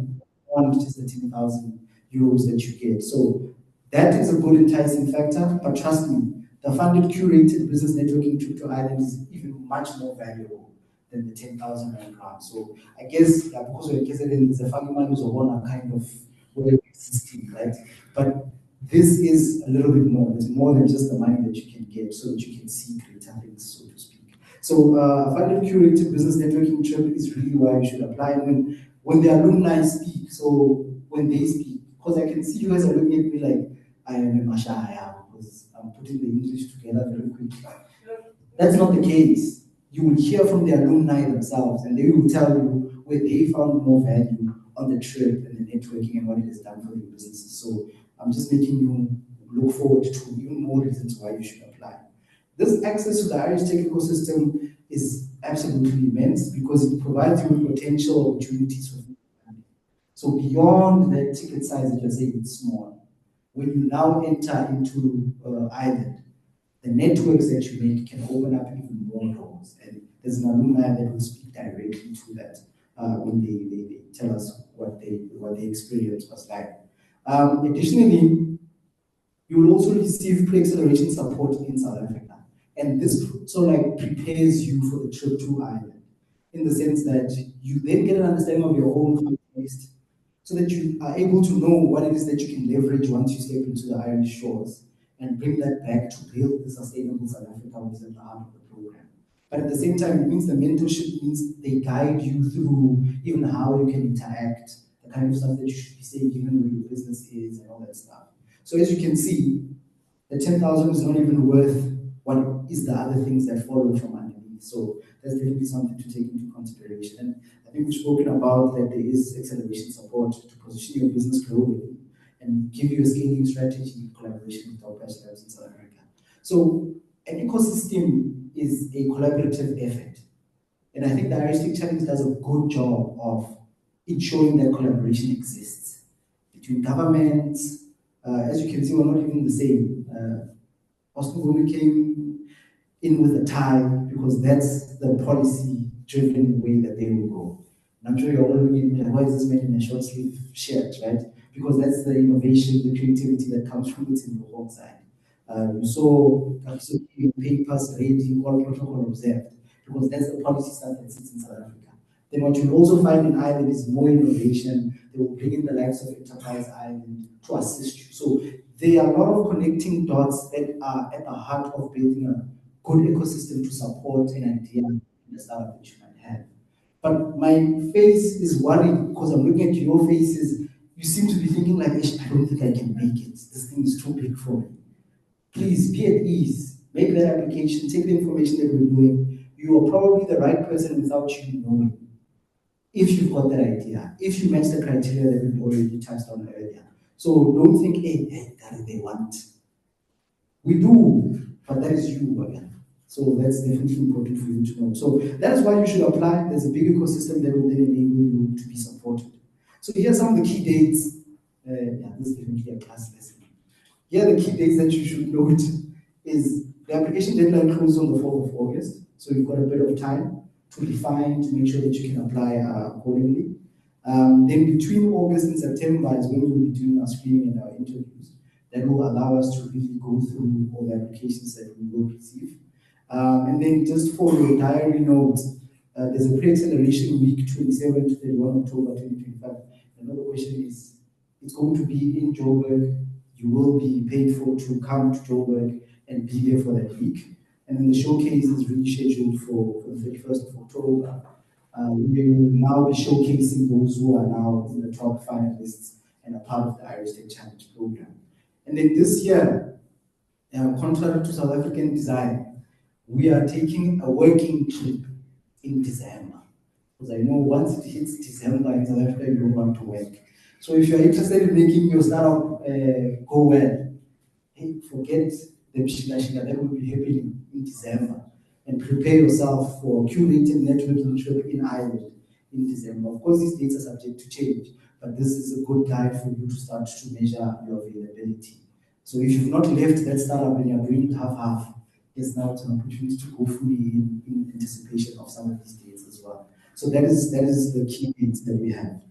on just the 10,000 euros that you get. So that is a good enticing factor, but trust me, the funded curated business networking trip to Ireland is even much more valuable than the 10,000 rand grant. So I guess because we're KZN, the family money is one kind of way of existing, right? But this is a little bit more. There's more than just the money that you can get so that you can see greater things, so to speak. So a funded curated business networking trip is really why you should apply. And when the alumni speak, so when they speak, because I can see you guys are looking at me like I am a Mashaya because I'm putting the English together very quickly. That's not the case. You will hear from the alumni themselves and they will tell you where they found more value on the trip and the networking and what it has done for their businesses. So I'm just making you look forward to even more reasons why you should apply. This access to the Irish tech ecosystem is absolutely immense because it provides you with potential opportunities for family. So beyond that ticket size that you're saying it's small, when you now enter into Ireland, the networks that you make can open up even more doors. And there's an alumni that will speak directly to that when they tell us what the experience was like. Additionally, you will also receive pre-acceleration support in South Africa. And this sort of like prepares you for the trip to Ireland in the sense that you then get an understanding of your own context so that you are able to know what it is that you can leverage once you step into the Irish shores and bring that back to build the sustainable South Africa which is at the heart of the program. But at the same time, it means the mentorship means they guide you through even how you can interact, the kind of stuff that you should be saying given where your business is and all that stuff. So as you can see, the 10,000 is not even worth what is the other things that follow from underneath. So that's definitely something to take into consideration. And I think we've spoken about that there is acceleration support to position your business globally and give you a scaling strategy in collaboration with Dogpatch labs in South Africa. So an ecosystem is a collaborative effort. And I think the Irish Tech Challenge does a good job of ensuring that collaboration exists between governments. As you can see, we're not even the same. Austin Vumi came in with a tie because that's the policy-driven way that they will go. And I'm sure you're all looking at me like, why is this man in a short sleeve shirt, right? Because that's the innovation, the creativity that comes from it in the whole side. You saw papers ready, all protocol observed, because that's the policy stuff that sits in South Africa. Then what you'll also find in Ireland is more innovation. They will bring in the likes of Enterprise Ireland to assist you. So there are a lot of connecting dots that are at the heart of building a good ecosystem to support an idea in the startup that you might have. But my face is worried because I'm looking at your faces. You seem to be thinking like, I don't think I can make it. This thing is too big for me. Please be at ease. Make that application. Take the information that we're doing. You are probably the right person without you knowing. If you've got that idea, if you match the criteria that we've already touched on earlier. So don't think, hey, that they want. We do, but that is you again. So that's definitely important for you to know. So that is why you should apply. There's a big ecosystem that will then enable you to be supported. So here are some of the key dates. This is definitely a class lesson. Here are the key dates that you should note is the application deadline closes on the 4th of August. So you've got a bit of time to refine, to make sure that you can apply accordingly. Then between August and September is when we'll be doing our screening and our interviews. That will allow us to really go through all the applications that we will receive. And then just for your diary notes, There's a pre-acceleration week, 27 to 31 October 2025. Another question is, it's going to be in Joburg. You will be paid for to come to Joburg and be there for that week. And then the showcase is really scheduled for the 31st of October. We will now be showcasing those who are now in the top finalists and are part of the Irish Tech Challenge program. And then this year, contrary to South African design, we are taking a working trip in December. Because I know once it hits December in South Africa, you don't want to work. So if you're interested in making your startup go well, hey, forget the Mshila that will be happening in December. And prepare yourself for a curated networking trip in Ireland in December. Of course, these dates are subject to change, but this is a good guide for you to start to measure your availability. So if you've not left that startup and you're doing it half-half, yes, now it's an opportunity to go fully in anticipation of some of these dates as well. So that is the key dates that we have.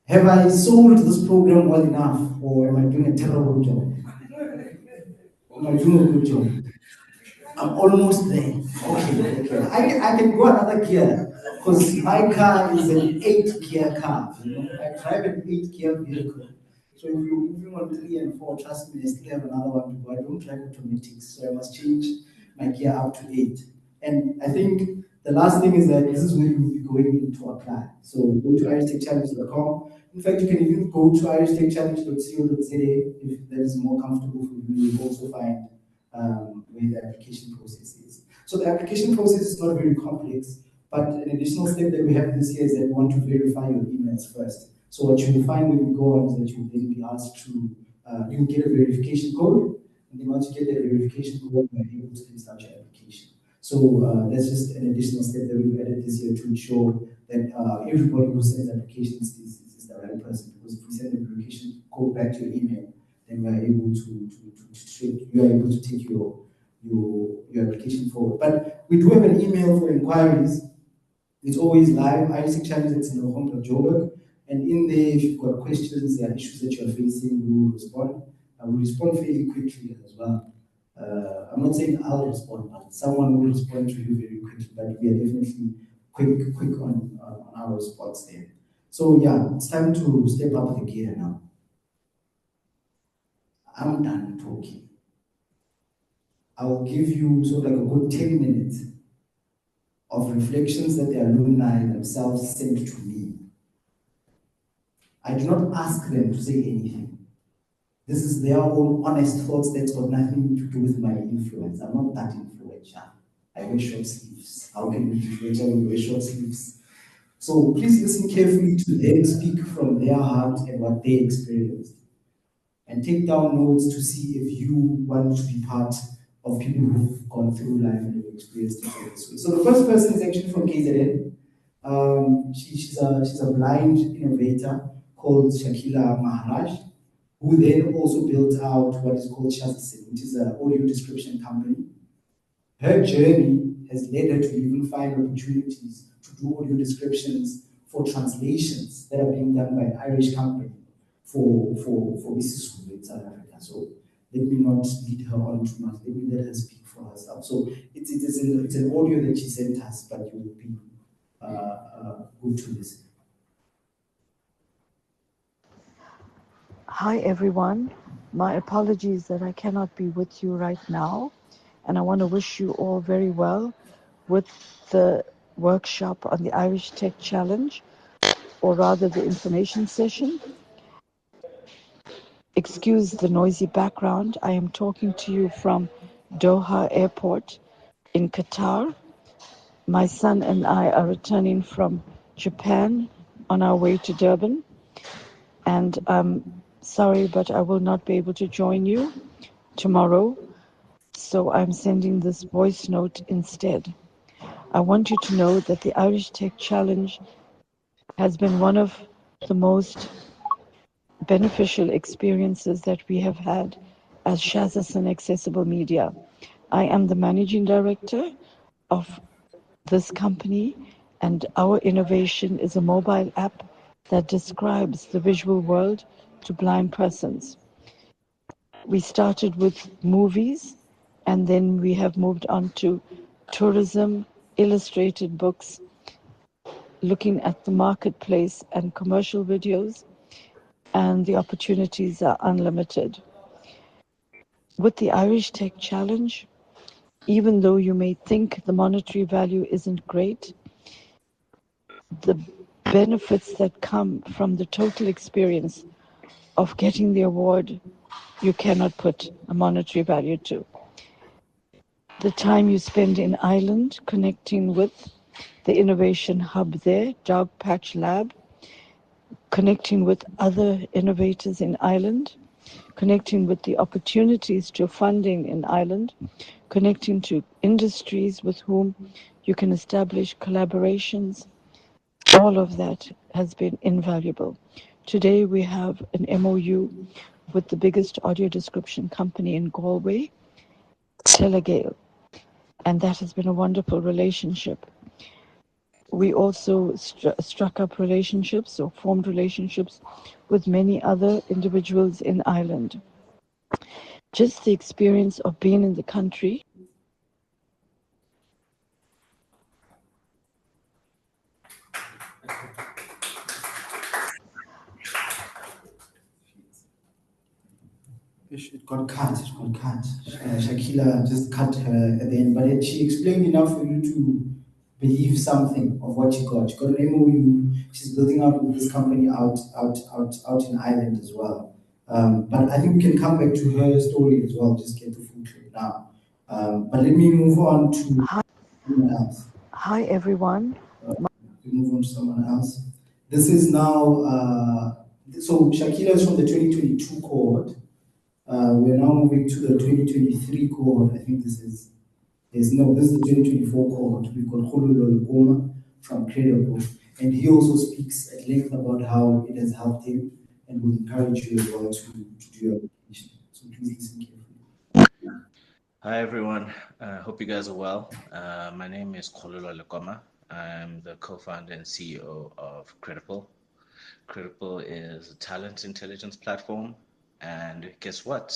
Have I sold this program well enough, or am I doing a terrible job? Am I doing a good job? I'm almost there. Okay. I can go another gear, because my car is an 8-gear car. You know? I drive an 8-gear vehicle. So if you're moving on 3 and 4, trust me, I still have another one to go. I don't drive automatics, so I must change my gear up to 8. And I think the last thing is that this is where you'll be going in to apply. So go to irishtechchallenge.com. In fact, you can even go to irishtechchallenge.co.za if that is more comfortable for you. You'll also find where the application process is. So the application process is not very complex, but an additional step that we have this year is that we want to verify your emails first. So what you will find when you go on is that you will then be asked to, you get a verification code, and then once you get that verification code, you are able to start your application. So that's just an additional step that we've added this year to ensure that everybody who sends applications is the right person. Because if we send the verification code back to your email, then we are able to take your application forward. But we do have an email for inquiries. It's always live, IRC Challenge, it's in the home of Joburg. And in there, if you've got questions, there are issues that you're facing, we will respond. I will respond fairly quickly as well. I'm not saying I'll respond, but someone will respond to you very quickly. But we are definitely quick on our response there. So yeah, it's time to step up the gear now. I'm done talking. I will give you sort of like a good 10 minutes of reflections that the alumni themselves sent to me. I do not ask them to say anything. This is their own honest thoughts that's got nothing to do with my influence. I'm not that influential. I wear short sleeves. How can you be influential when you wear short sleeves? So please listen carefully to them speak from their heart and what they experienced. And take down notes to see if you want to be part of people who've gone through life and have experienced it this way. So the first person is actually from KZN. She's a blind innovator called Shakila Maharaj, who then also built out what is called Shazison, which is an audio description company. Her journey has led her to even find opportunities to do audio descriptions for translations that are being done by an Irish company for Isisulu in South Africa. So let me not lead her on too much. Let me let her speak for herself. So it's an audio that she sent us, but you will be good to listen. Hi everyone. My apologies that I cannot be with you right now, and I want to wish you all very well with the workshop on the Irish Tech Challenge, or rather the information session. Excuse the noisy background. I am talking to you from Doha Airport in Qatar. My son and I are returning from Japan on our way to Durban, and sorry, but I will not be able to join you tomorrow, so I'm sending this voice note instead. I want you to know that the Irish Tech Challenge has been one of the most beneficial experiences that we have had as Shazison Accessible Media. I am the managing director of this company, and our innovation is a mobile app that describes the visual world to blind persons. We started with movies, and then we have moved on to tourism, illustrated books, looking at the marketplace and commercial videos, and the opportunities are unlimited. With the Irish Tech Challenge, even though you may think the monetary value isn't great, the benefits that come from the total experience of getting the award, you cannot put a monetary value to. The time you spend in Ireland connecting with the innovation hub there, Dogpatch Lab, connecting with other innovators in Ireland, connecting with the opportunities to funding in Ireland, connecting to industries with whom you can establish collaborations, all of that has been invaluable. Today we have an MOU with the biggest audio description company in Galway, Telegale, and that has been a wonderful relationship. We also struck up relationships or formed relationships with many other individuals in Ireland. Just the experience of being in the country. It got cut. Shakila just cut her at the end, but she explained enough for you to believe something of what she got. She got an MOU. She's building out with this company out in Ireland as well. But I think we can come back to her story as well. Just get the full clip now. But let me move on to someone else. Hi everyone. We move on to someone else. This is now. So Shakila is from the 2022 cohort. We're now moving to the 2023 cohort. I think this is the 2024 cohort. We've got Tshimologong from Credible, and he also speaks at length about how it has helped him and will encourage you as well to do your application. So please listen carefully. Hi everyone, hope you guys are well. My name is Tshimologong. I'm the co-founder and CEO of Credible. Credible is a talent intelligence platform. And guess what?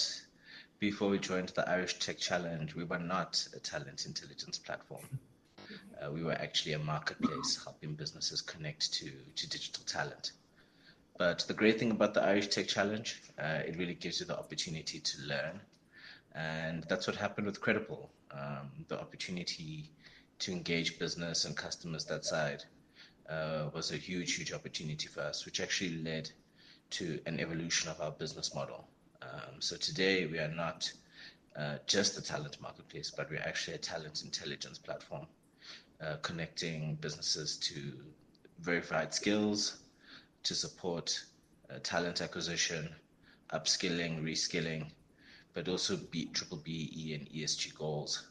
Before we joined the Irish Tech Challenge, we were not a talent intelligence platform. We were actually a marketplace helping businesses connect to digital talent. But the great thing about the Irish Tech Challenge, it really gives you the opportunity to learn. And that's what happened with Credible. The opportunity to engage business and customers that side was a huge opportunity for us, which actually led to an evolution of our business model. So today we are not just a talent marketplace, but we're actually a talent intelligence platform, connecting businesses to verified skills to support talent acquisition, upskilling, reskilling, but also triple BE and ESG goals.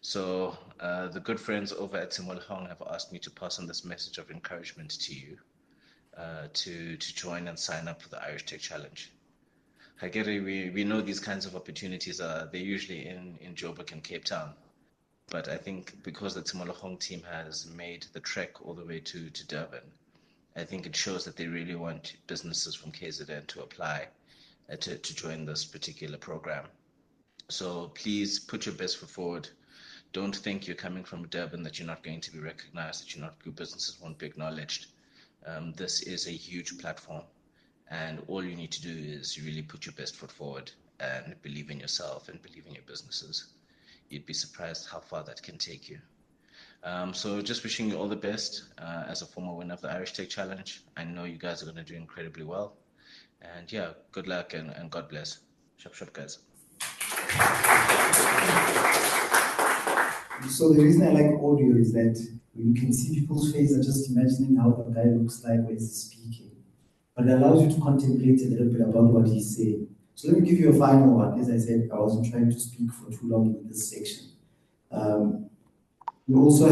So the good friends over at Tshimologong have asked me to pass on this message of encouragement to you. To join and sign up for the Irish Tech Challenge. We know these kinds of opportunities they're usually in Joburg and Cape Town. But I think because the Tshimologong team has made the trek all the way to Durban, I think it shows that they really want businesses from KZN to apply to join this particular program. So please put your best foot forward. Don't think you're coming from Durban that you're not going to be recognized, that your businesses won't be acknowledged. This is a huge platform, and all you need to do is really put your best foot forward and believe in yourself and believe in your businesses. You'd be surprised how far that can take you. So just wishing you all the best as a former winner of the Irish Tech Challenge. I know you guys are going to do incredibly well. And yeah, good luck and God bless. Shop, guys. So the reason I like audio is that you can see people's faces, just imagining how the guy looks like when he's speaking. But it allows you to contemplate a little bit about what he's saying. So let me give you a final one. As I said, I wasn't trying to speak for too long in this section. You also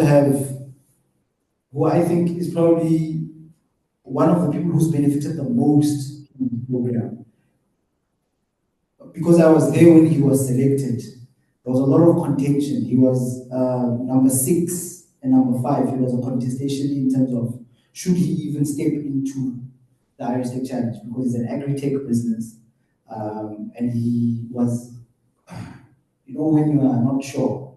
have who I think is probably one of the people who's benefited the most in the program. Because I was there when he was selected, there was a lot of contention. He was number 6 and number 5. It was a contestation in terms of should he even step into the Irish Tech Challenge, because it's an agri-tech business, and he was when you are not sure.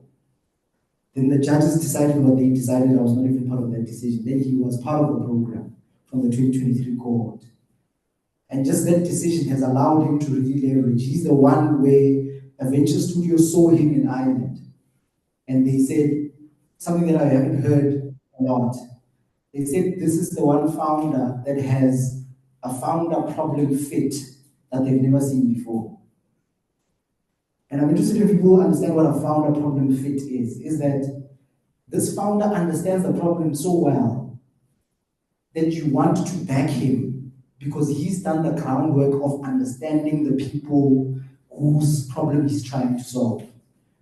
Then the judges decided what they decided. I was not even part of that decision. Then he was part of the program from the 2023 cohort. And just that decision has allowed him to really leverage. He's the one where a venture studio saw him in Ireland. And they said something that I haven't heard a lot. They said this is the one founder that has a founder problem fit that they've never seen before. And I'm interested if people understand what a founder problem fit is that this founder understands the problem so well that you want to back him because he's done the groundwork of understanding the people whose problem he's trying to solve.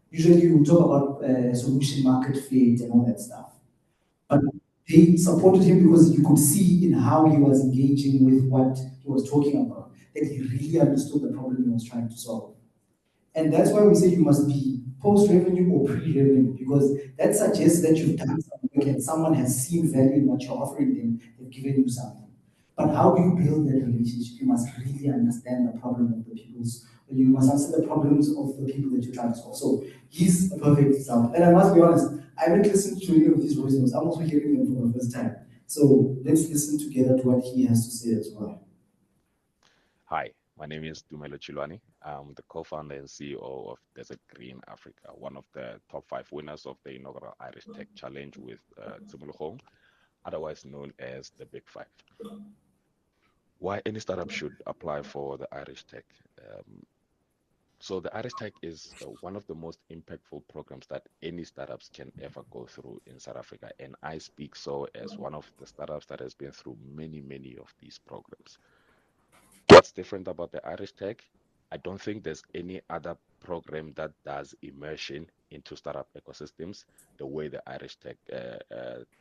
Usually you talk about solution market fit and all that stuff. But they supported him because you could see in how he was engaging with what he was talking about, that he really understood the problem he was trying to solve. And that's why we say you must be post-revenue or pre-revenue, because that suggests that you've done some work and someone has seen value in what you're offering them, they've given you something. But how do you build that relationship? You must really understand the problem of the people's, you must understand the problems of the people that you're trying to solve. So he's a perfect example. And I must be honest, I haven't listened to any of these voice notes. I'm also hearing them for the first time. So let's listen together to what he has to say as well. Hi, my name is Tshimologong. I'm the co-founder and CEO of Desert Green Africa, one of the top 5 winners of the inaugural Irish Tech Challenge with Tshimologong, otherwise known as the Big Five. Why any startup should apply for the Irish Tech? So the Irish Tech is one of the most impactful programs that any startups can ever go through in South Africa. And I speak so as one of the startups that has been through many, many of these programs. What's different about the Irish Tech? I don't think there's any other program that does immersion into startup ecosystems the way the Irish Tech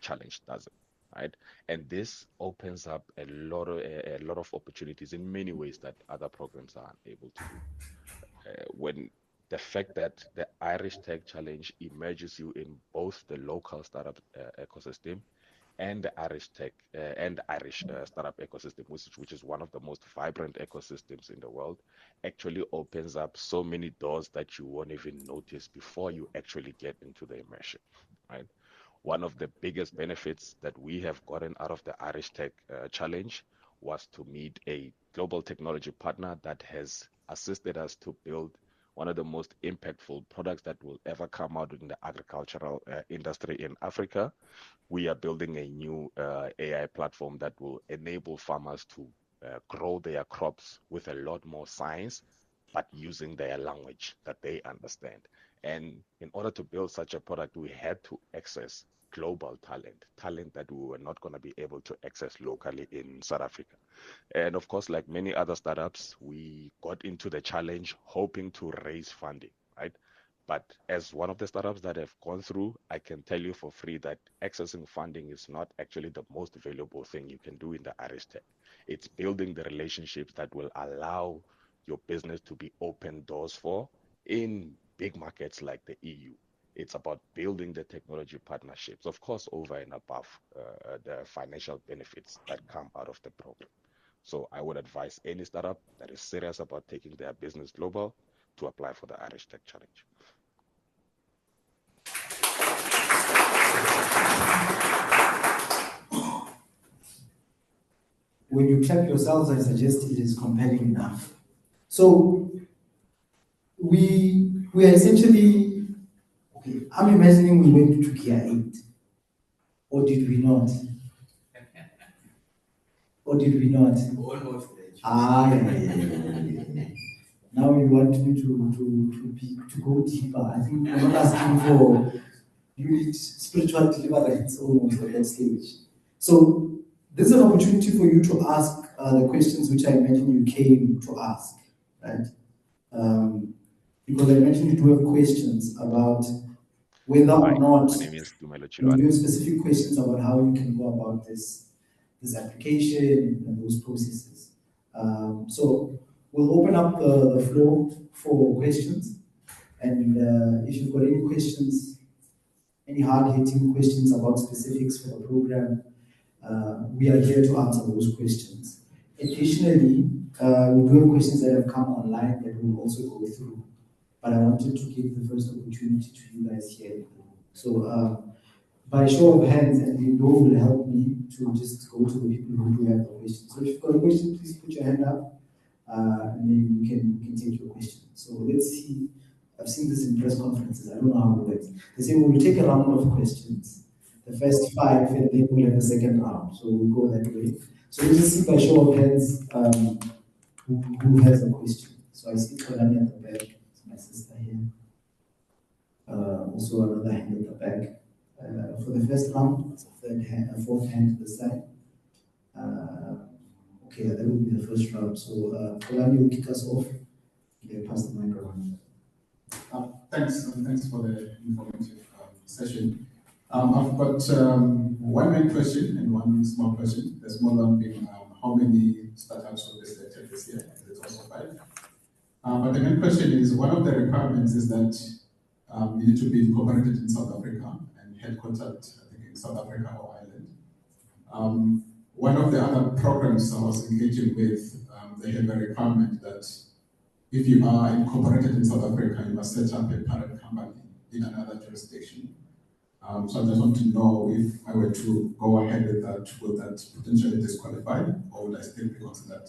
Challenge does it, right? And this opens up a lot of opportunities in many ways that other programs are unable to do. When the fact that the Irish Tech Challenge immerses you in both the local startup ecosystem and the Irish Tech and Irish startup ecosystem, which is one of the most vibrant ecosystems in the world, actually opens up so many doors that you won't even notice before you actually get into the immersion, right? One of the biggest benefits that we have gotten out of the Irish Tech Challenge was to meet a global technology partner that has assisted us to build one of the most impactful products that will ever come out in the agricultural industry in Africa. We are building a new AI platform that will enable farmers to grow their crops with a lot more science, but using their language that they understand. And in order to build such a product, we had to access global talent that we were not going to be able to access locally in South Africa. And of course, like many other startups, we got into the challenge hoping to raise funding, right? But as one of the startups that have gone through, I can tell you for free that accessing funding is not actually the most valuable thing you can do in the Irish Tech. It's building the relationships that will allow your business to be open doors for in big markets like the EU. It's about building the technology partnerships, of course, over and above the financial benefits that come out of the program. So I would advise any startup that is serious about taking their business global to apply for the Irish Tech Challenge. When you clap yourselves, I suggest it is compelling enough. So we are essentially, okay, I'm imagining we went to Gear 8. Or did we not? Or did we not? Almost. Yeah. Now you want me to go deeper. I think we're not asking for spiritual deliverance almost at that stage. So this is an opportunity for you to ask the questions which I imagine you came to ask, right? Because I imagine you do have questions about whether or not you have specific questions about how you can go about this application and those processes. So we'll open up the floor for questions. And if you've got any questions, any hard-hitting questions about specifics for the program, we are here to answer those questions. Additionally, we do have questions that have come online that we'll also go through. but I wanted to give the first opportunity to you guys here. So by show of hands, and Lindo will help me to just go to the people who do have the questions. So if you've got a question, please put your hand up, and then we can take your question. So let's see. I've seen this in press conferences. I don't know how it works. They say we'll take a round of questions, the first 5, and then we'll have a second round. So we'll go that way. So we'll just see by show of hands who has a question. So I see Kolani at the back. It's my sister here. Also another hand at the back. For the first round, third hand, fourth hand to the side. Okay, that will be the first round. So Kolani will kick us off. Okay, pass the microphone. Thanks for the informative session. I've got one main question and one small question. The small one being how many startups will be selected this year? Is it also 5? But the main question is, one of the requirements is that you need to be incorporated in South Africa and headquartered, I think, in South Africa or Ireland. One of the other programs I was engaging with, they have a requirement that if you are incorporated in South Africa, you must set up a parent company in another jurisdiction. So I just want to know if I were to go ahead with that, will that potentially disqualify, or would I still be considered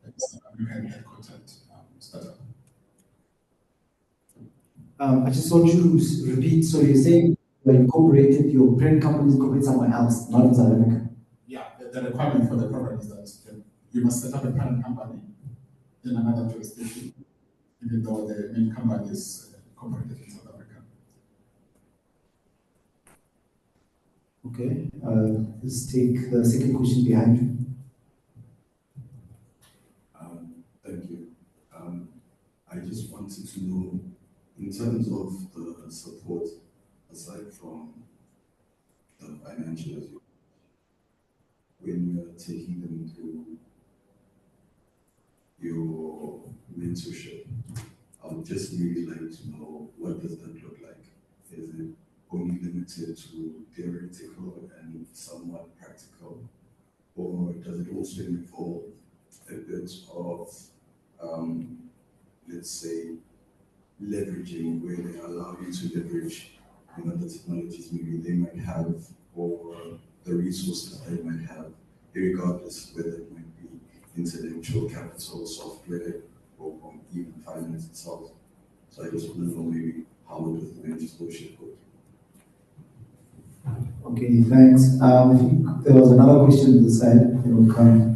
a South African headquartered startup? I just want you to repeat. So you're saying you're incorporated, your parent company is incorporated somewhere else, not in South Africa? Yeah, the requirement for the program is that you must set up a parent company in another jurisdiction, even though the main company is incorporated in South Africa. Okay, let's take the second question behind you. Thank you. I just wanted to know, in terms of the support, aside from the financial, when you're taking them through your mentorship, I would just really like to know, what does that look like? Is it only limited to theoretical and somewhat practical, or does it also involve a bit of, let's say, leveraging, where they allow you to leverage the technologies maybe they might have, or the resources they might have, regardless whether it might be intellectual capital, software, or even finance itself. So I just want to know maybe how does the mentorship work? Okay, thanks. I think there was another question to the side. It will come.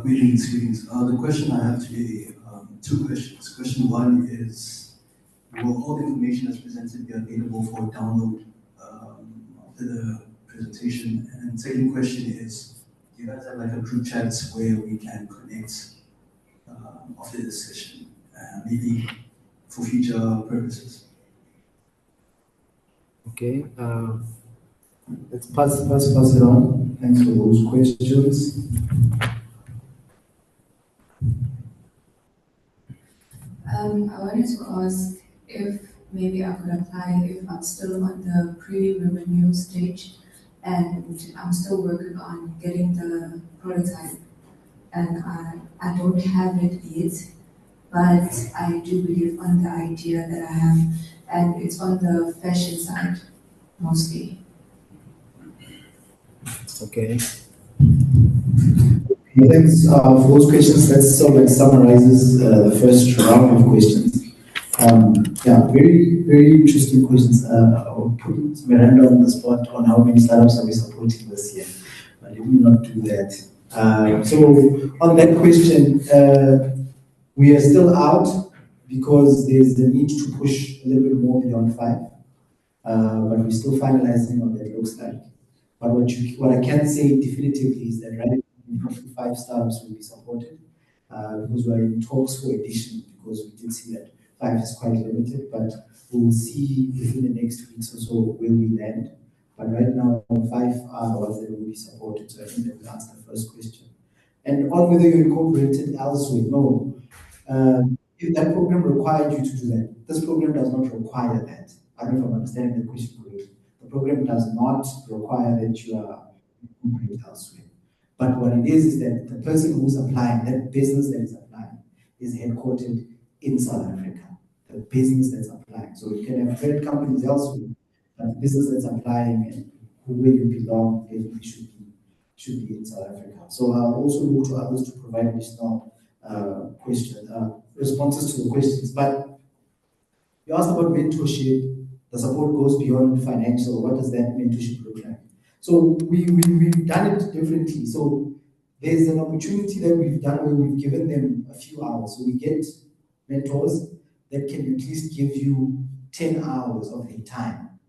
Greetings. The question I have today, 2 questions. Question 1 is, will all the information that's presented be available for download after the presentation? And second question is, do you guys have like a group chat where we can connect after this session, maybe for future purposes? Okay, let's pass it on. Thanks for those questions. I wanted to ask if maybe I could apply if I'm still on the pre-revenue stage and I'm still working on getting the prototype, and I don't have it yet, but I do believe on the idea that I have, and it's on the fashion side mostly. Okay. Thanks for those questions. That sort of summarizes the first round of questions. Yeah, very, very interesting questions. I'll put Miranda on the spot on how many startups are we supporting this year. But let me not do that. So on that question, we are still out because there's the need to push a little bit more beyond 5. But we're still finalizing what that looks like. But what I can say definitively is that right now, 5 startups will be supported because we're in talks for addition, because we did see that 5 is quite limited, but we'll see within the next weeks or so where we land. But right now, 5 are the ones that will be supported. So I think that will answer the first question. And on whether you're incorporated elsewhere, no. If that program required you to do that, this program does not require that. I don't know if I'm understanding the question correctly. The program does not require that you are incorporated elsewhere. But what it is that the person who's applying, that business that is applying, is headquartered in South Africa. The business that's applying. So you can have credit companies elsewhere, but the business that's applying and where you belong should be in South Africa. So I'll also look to others to provide additional responses to the questions. But you asked about mentorship. The support goes beyond financial. What does that mentorship look like? So we've done it differently. So there's an opportunity that we've done where we've given them a few hours. So we get mentors that can at least give you 10 hours of their time.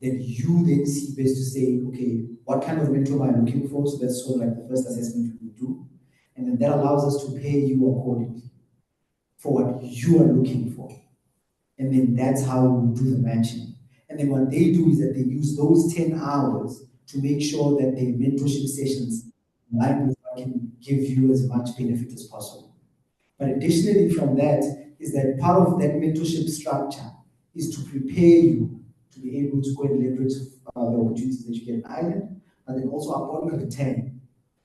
Then you then see best to say, okay, what kind of mentor am I looking for? So that's sort of like the first assessment we do. And then that allows us to pay you accordingly for what you are looking for. And then that's how we do the matching. And then what they do is that they use those 10 hours to make sure that their mentorship sessions can give you as much benefit as possible. But additionally from that is that part of that mentorship structure is to prepare you to be able to go and leverage the opportunities that you get in Ireland. And then also upon return,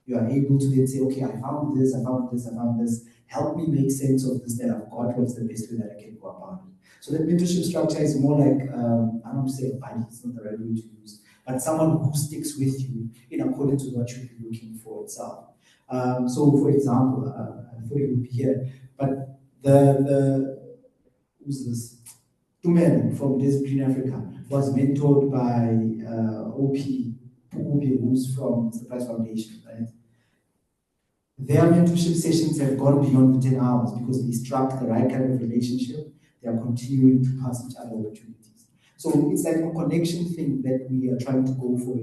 you are able to then say, okay, I found this, I found this, I found this. Help me make sense of this that I've got. What's the best way that I can go about it? So that mentorship structure is more like, I don't want to say a buddy, it's not the right way to use, but someone who sticks with you in accordance with what you'll be looking for itself. So for example, I thought it would be here, but who's this? Durban from Green Africa was mentored by OP, who's from the Price Foundation, right? Their mentorship sessions have gone beyond the 10 hours because they struck the right kind of relationship. They are continuing to pass each other opportunities. So it's like a connection thing that we are trying to go for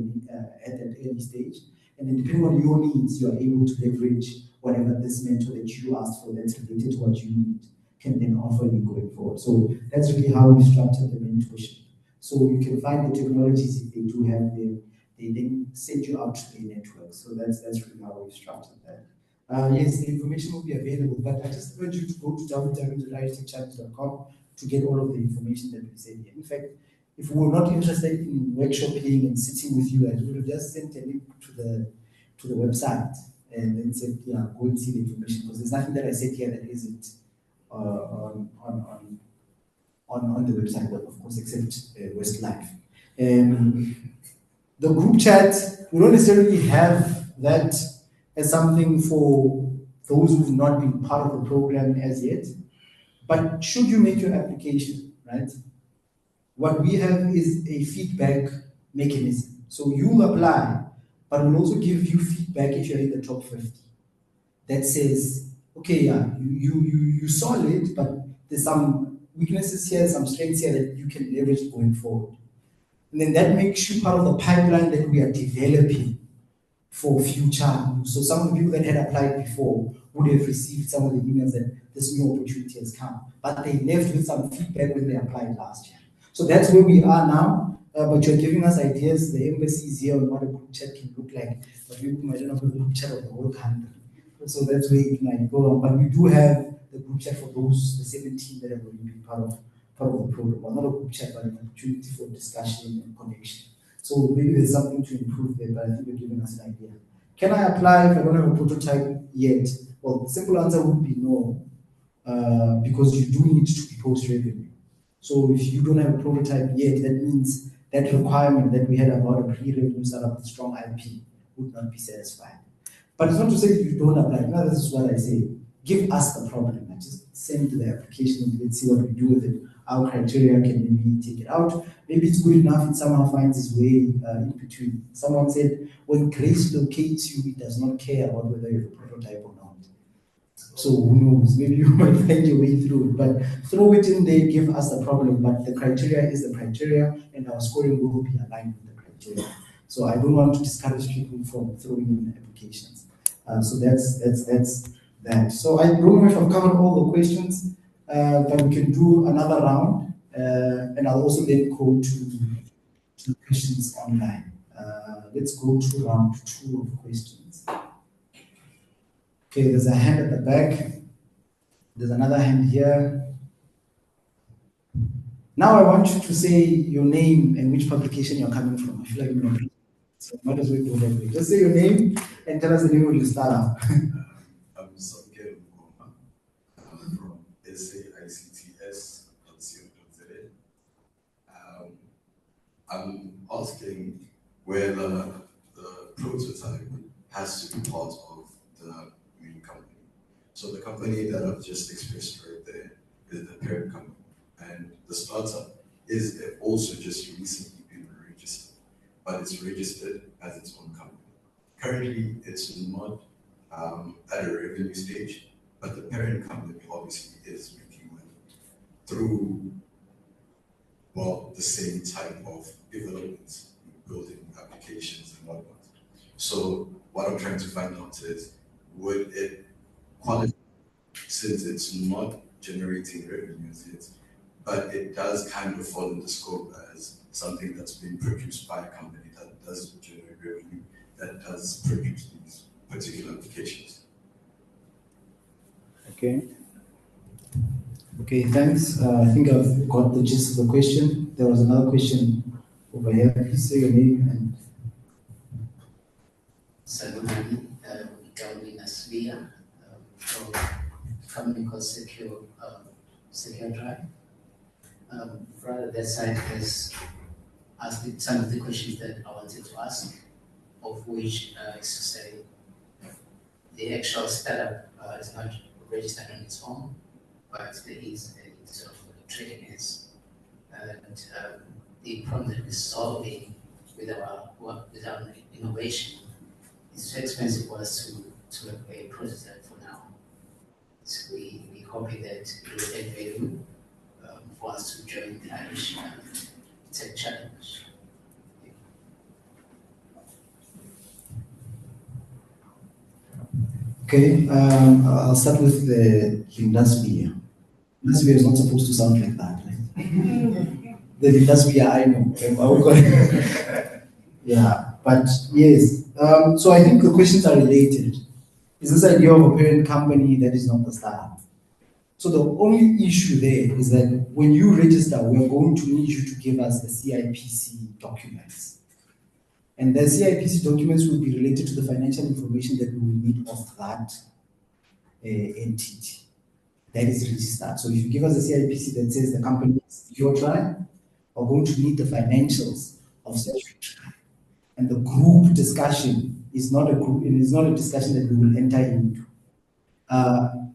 at that early stage. And then depending on your needs, you are able to leverage whatever this mentor that you asked for that's related to what you need can then offer you going forward. So that's really how we structure the mentorship. So you can find the technologies if they do have them, they then send you out to their network. So that's really how we structured that. Yes, the information will be available, but I just urge you to go to www.iristechchallenge.com to get all of the information that we said here. In fact, if we were not interested in workshopping and sitting with you, I would have just sent a link to the website and then said, yeah, go and see the information, because there's nothing that I said here that isn't on the website, of course, except Westlife. The group chat, we don't necessarily have that as something for those who've not been part of the program as yet. But should you make your application, right? What we have is a feedback mechanism. So you apply, but we'll also give you feedback if you're in the top 50. That says, okay, yeah, you solid, but there's some weaknesses here, some strengths here that you can leverage going forward. And then that makes you part of the pipeline that we are developing for future. So some of the people that had applied before would have received some of the emails that this new opportunity has come, but they left with some feedback when they applied last year. So that's where we are now, but you're giving us ideas. The embassy is here on what a group chat can look like, but we might not have a group chat of the whole country. So that's where it might go on. But we do have the group chat for those, the 17 that have already been part of the program. Well, not a group chat, but an opportunity for discussion and connection. So maybe there's something to improve there, but I think you're giving us an idea. Can I apply if I don't have a prototype yet? Well, the simple answer would be no, because you do need to post revenue. So if you don't have a prototype yet, that means that requirement that we had about a pre-revenue startup with strong IP would not be satisfied. But it's not to say that you don't apply. No, this is what I say. Give us the problem. I just send the application and let's see what we do with it. Our criteria can maybe take it out. Maybe it's good enough, it somehow finds its way in between. Someone said, when grace locates you, it does not care about whether you have a prototype or not. So who knows, maybe you might find your way through it, but throw it in there, give us the problem, but the criteria is the criteria and our scoring will be aligned with the criteria. So I don't want to discourage people from throwing in applications. So that's that. So I don't know if I've covered all the questions, but we can do another round, and I'll also then go to questions online. Let's go to round 2 of questions. Okay, there's a hand at the back. There's another hand here. Now I want you to say your name and which publication you're coming from. I feel like So might as well go that way. Just say your name and tell us the name of your startup. I'm Tshimologong. I'm from saicts.co.za. I'm asking whether the prototype has to be part of the main company. So the company that I've just expressed right there is the parent company, and the startup is also just recently been registered, but it's registered as its own company. Currently, it's not at a revenue stage, but the parent company obviously is making money through, well, the same type of development, building applications and whatnot. So what I'm trying to find out is, would it qualify, since it's not generating revenues yet, but it does kind of fall in the scope as something that's been produced by a company that does generate revenue, that does produce these particular applications. Okay. Okay, thanks. I think I've got the gist of the question. There was another question over here. Please say your name and. Salomani Asvia from a company called Secure Drive. Rather, that side has asked some of the questions that I wanted to ask, of which is to say the actual startup is not registered on its own, but there is a sort of trading as, and the problem that we're solving with our innovation, it's too expensive for us to have a prototype for now. So we hoping that it will add value for us to join the Irish Tech Challenge. Okay, I'll start with the Lindasvia. Lindasvia is not supposed to sound like that, right? The Lindasvia I know. Yeah, but yes. So I think the questions are related. Is this idea of a parent company that is not the startup? So the only issue there is that when you register, we're going to need you to give us the CIPC documents. And the CIPC documents will be related to the financial information that we will need of that entity that is registered. So if you give us a CIPC that says the company is your tribe, we're going to need the financials of such a tribe. And the group discussion is not a group, it is not a discussion that we will enter into.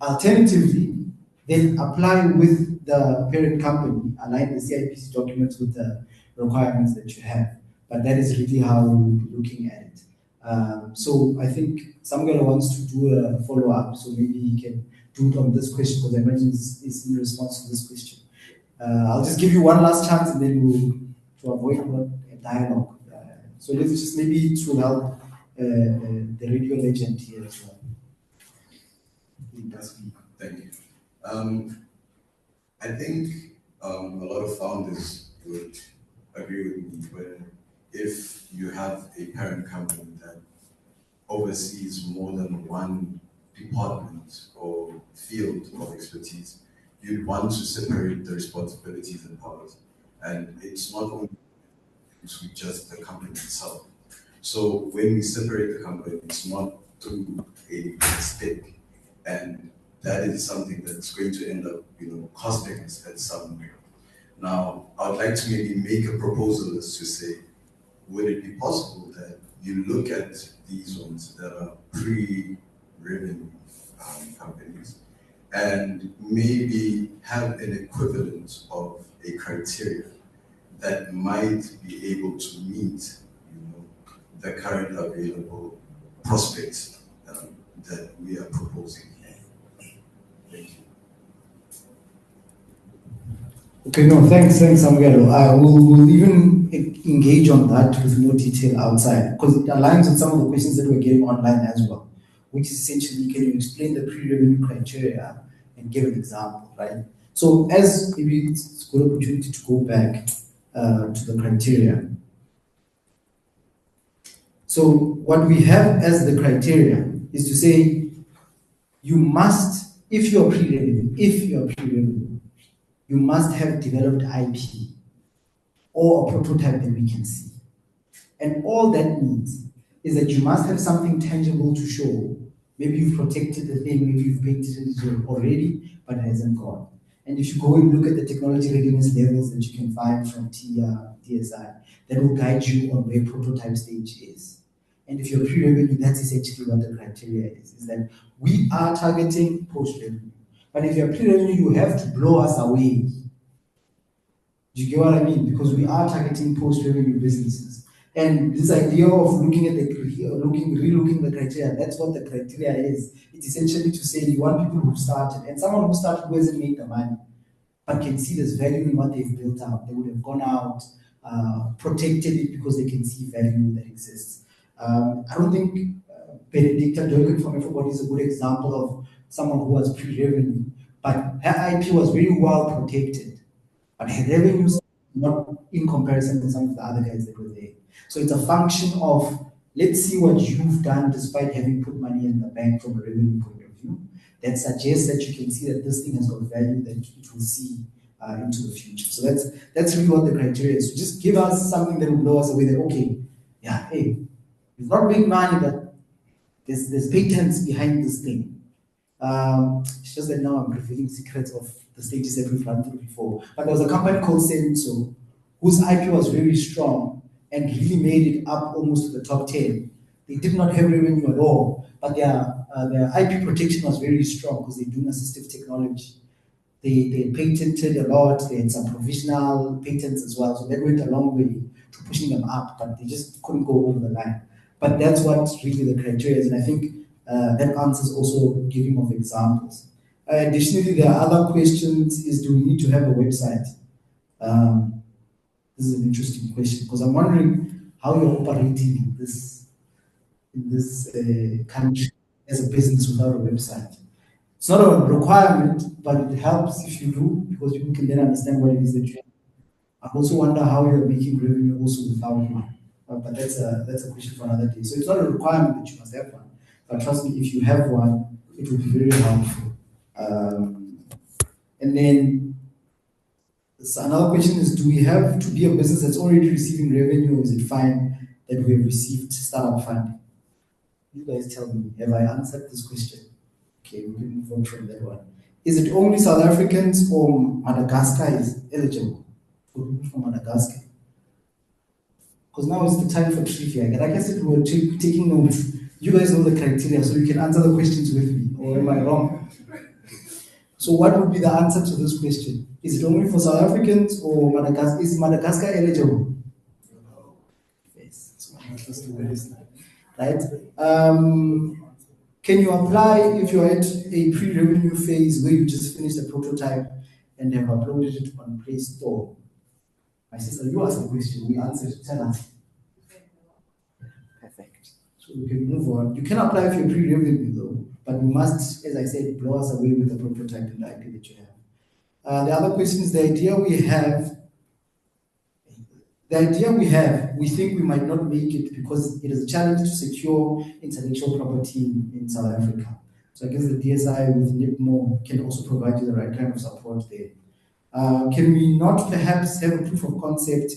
Alternatively, then apply with the parent company, align the CIPC documents with the requirements that you have. But that is really how we'll be looking at it. So I think Samgala wants to do a follow-up, so maybe he can do it on this question, because I imagine it's in response to this question. I'll just give you one last chance, and then we'll, to avoid a dialogue. So let's just, maybe it will help the radio legend here as well. Thank you. I think a lot of founders would agree with me when, if you have a parent company that oversees more than one department or field of expertise, you'd want to separate the responsibilities and powers. And it's not only to just the company itself. So when we separate the company, it's not through a mistake. And that is something that's going to end up, costing us at some way. Now, I would like to maybe make a proposal as to say, would it be possible that you look at these ones that are pre-revenue companies and maybe have an equivalent of a criteria that might be able to meet, the current available prospects that we are proposing here. Thank you. Okay, no, thanks, Samgalo. We'll even engage on that with more detail outside, because it aligns with some of the questions that we're getting online as well, which is essentially, can you explain the pre-revenue criteria and give an example, right? So as maybe it's a good opportunity to go back to the criteria. So what we have as the criteria is to say, you must, if you're pre-revenue, you must have developed IP or a prototype that we can see. And all that means is that you must have something tangible to show. Maybe you've protected the thing, maybe you've painted it already, but it hasn't gone. And if you go and look at the technology readiness levels that you can find from DSI, that will guide you on where prototype stage is. And if you're pre-revenue, that's essentially what the criteria is that we are targeting post-revenue. But if you're pre-revenue, you have to blow us away. Do you get what I mean? Because we are targeting post-revenue businesses. And this idea of looking at relooking the criteria, that's what the criteria is. It's essentially to say you want people who started, and someone who started who hasn't made the money, but can see there's value in what they've built out. They would have gone out, protected it because they can see value that exists. I don't think Benedicta Durban from Everybody is a good example of someone who was pre-revenue, but her IP was very well protected, but her revenues not in comparison to some of the other guys that were there. So it's a function of, let's see what you've done despite having put money in the bank from a revenue point of view. That suggests that you can see that this thing has got value that it will see into the future. So that's really what the criteria is. So just give us something that will blow us away that, okay, yeah, hey, it's not big money, but there's patents behind this thing. It's just that now I'm revealing secrets of the stages that we've run through before. But there was a company called Senso, whose IP was very strong and really made it up almost to the top 10. They did not have revenue at all, but their IP protection was very strong because they're doing assistive technology. They patented a lot, they had some provisional patents as well, so that went a long way to pushing them up, but they just couldn't go over the line. But that's what really the criteria is, and I think that answers also giving of examples. Additionally, there are other questions, is do we need to have a website? This is an interesting question, because I'm wondering how you're operating in this country as a business without a website. It's not a requirement, but it helps if you do, because people can then understand what it is that you have. I also wonder how you're making revenue also without one. But that's a question for another day. So it's not a requirement that you must have one, but trust me, if you have one, it will be very helpful. And then so another question is, do we have to be a business that's already receiving revenue, or is it fine that we have received startup funding? You guys tell me, have I answered this question? Okay, we can move on from that one. Is it only South Africans or Madagascar is eligible for people from Madagascar? Because now is the time for trivia. Like I said, we were taking notes. You guys know the criteria, so you can answer the questions with me, or am I wrong? So what would be the answer to this question? Is it only for South Africans or Madagascar? Is Madagascar eligible? Yes, that's the way it is. Right? Can you apply if you're at a pre-revenue phase where you just finished the prototype and have uploaded it on Play Store? My sister, you asked the question, we answered, tell us. Perfect. So we can move on. You can apply if you're pre-revenue though, but we must, as I said, blow us away with the prototype and the IP that you have. The other question is the idea we have, we think we might not make it because it is a challenge to secure intellectual property in South Africa. So I guess the DSI with NIPMO can also provide you the right kind of support there. Can we not perhaps have a proof of concept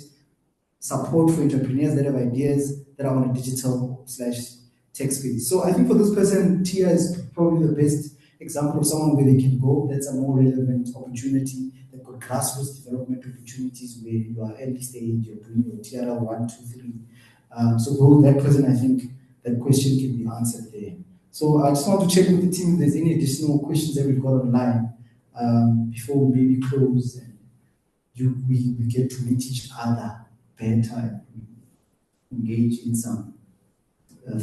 support for entrepreneurs that have ideas that are on a digital/tech space? So I think for this person, TIA is probably the best example of someone where they can go. That's a more relevant opportunity. They've got grassroots development opportunities where you are early stage, you're doing your TRL 1, 2, 3. So for that person, I think that question can be answered there. So I just want to check with the team if there's any additional questions that we've got online before we maybe close and we get to meet each other better, engage in some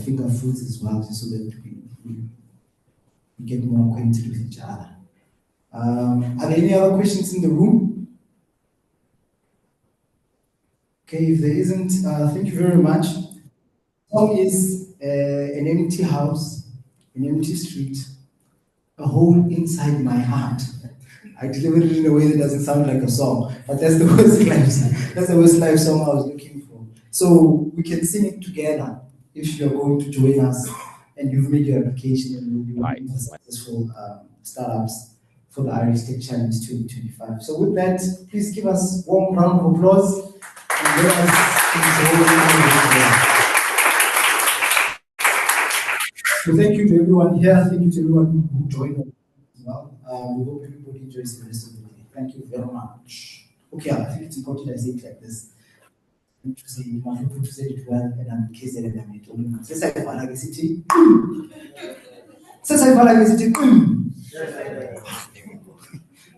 finger foods as well, just so that we get more acquainted with each other. Are there any other questions in the room? Okay, if there isn't, thank you very much. Song is an empty house, an empty street, a hole inside my heart. I delivered it in a way that doesn't sound like a song, but that's the Westlife song I was looking for. So we can sing it together if you're going to join us and you've made your application and you'll be one of the successful startups for the Irish Tech Challenge 2025. So with that, please give us a warm round of applause. and let us enjoy our day. So thank you to everyone here. Thank you to everyone who joined us as well. We hope everybody enjoys the rest of the day. Thank you very much. Okay, I think it's important I say it like this. To say it, I hope to say it well, and I'm KZ and I'm it.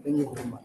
Thank you very much.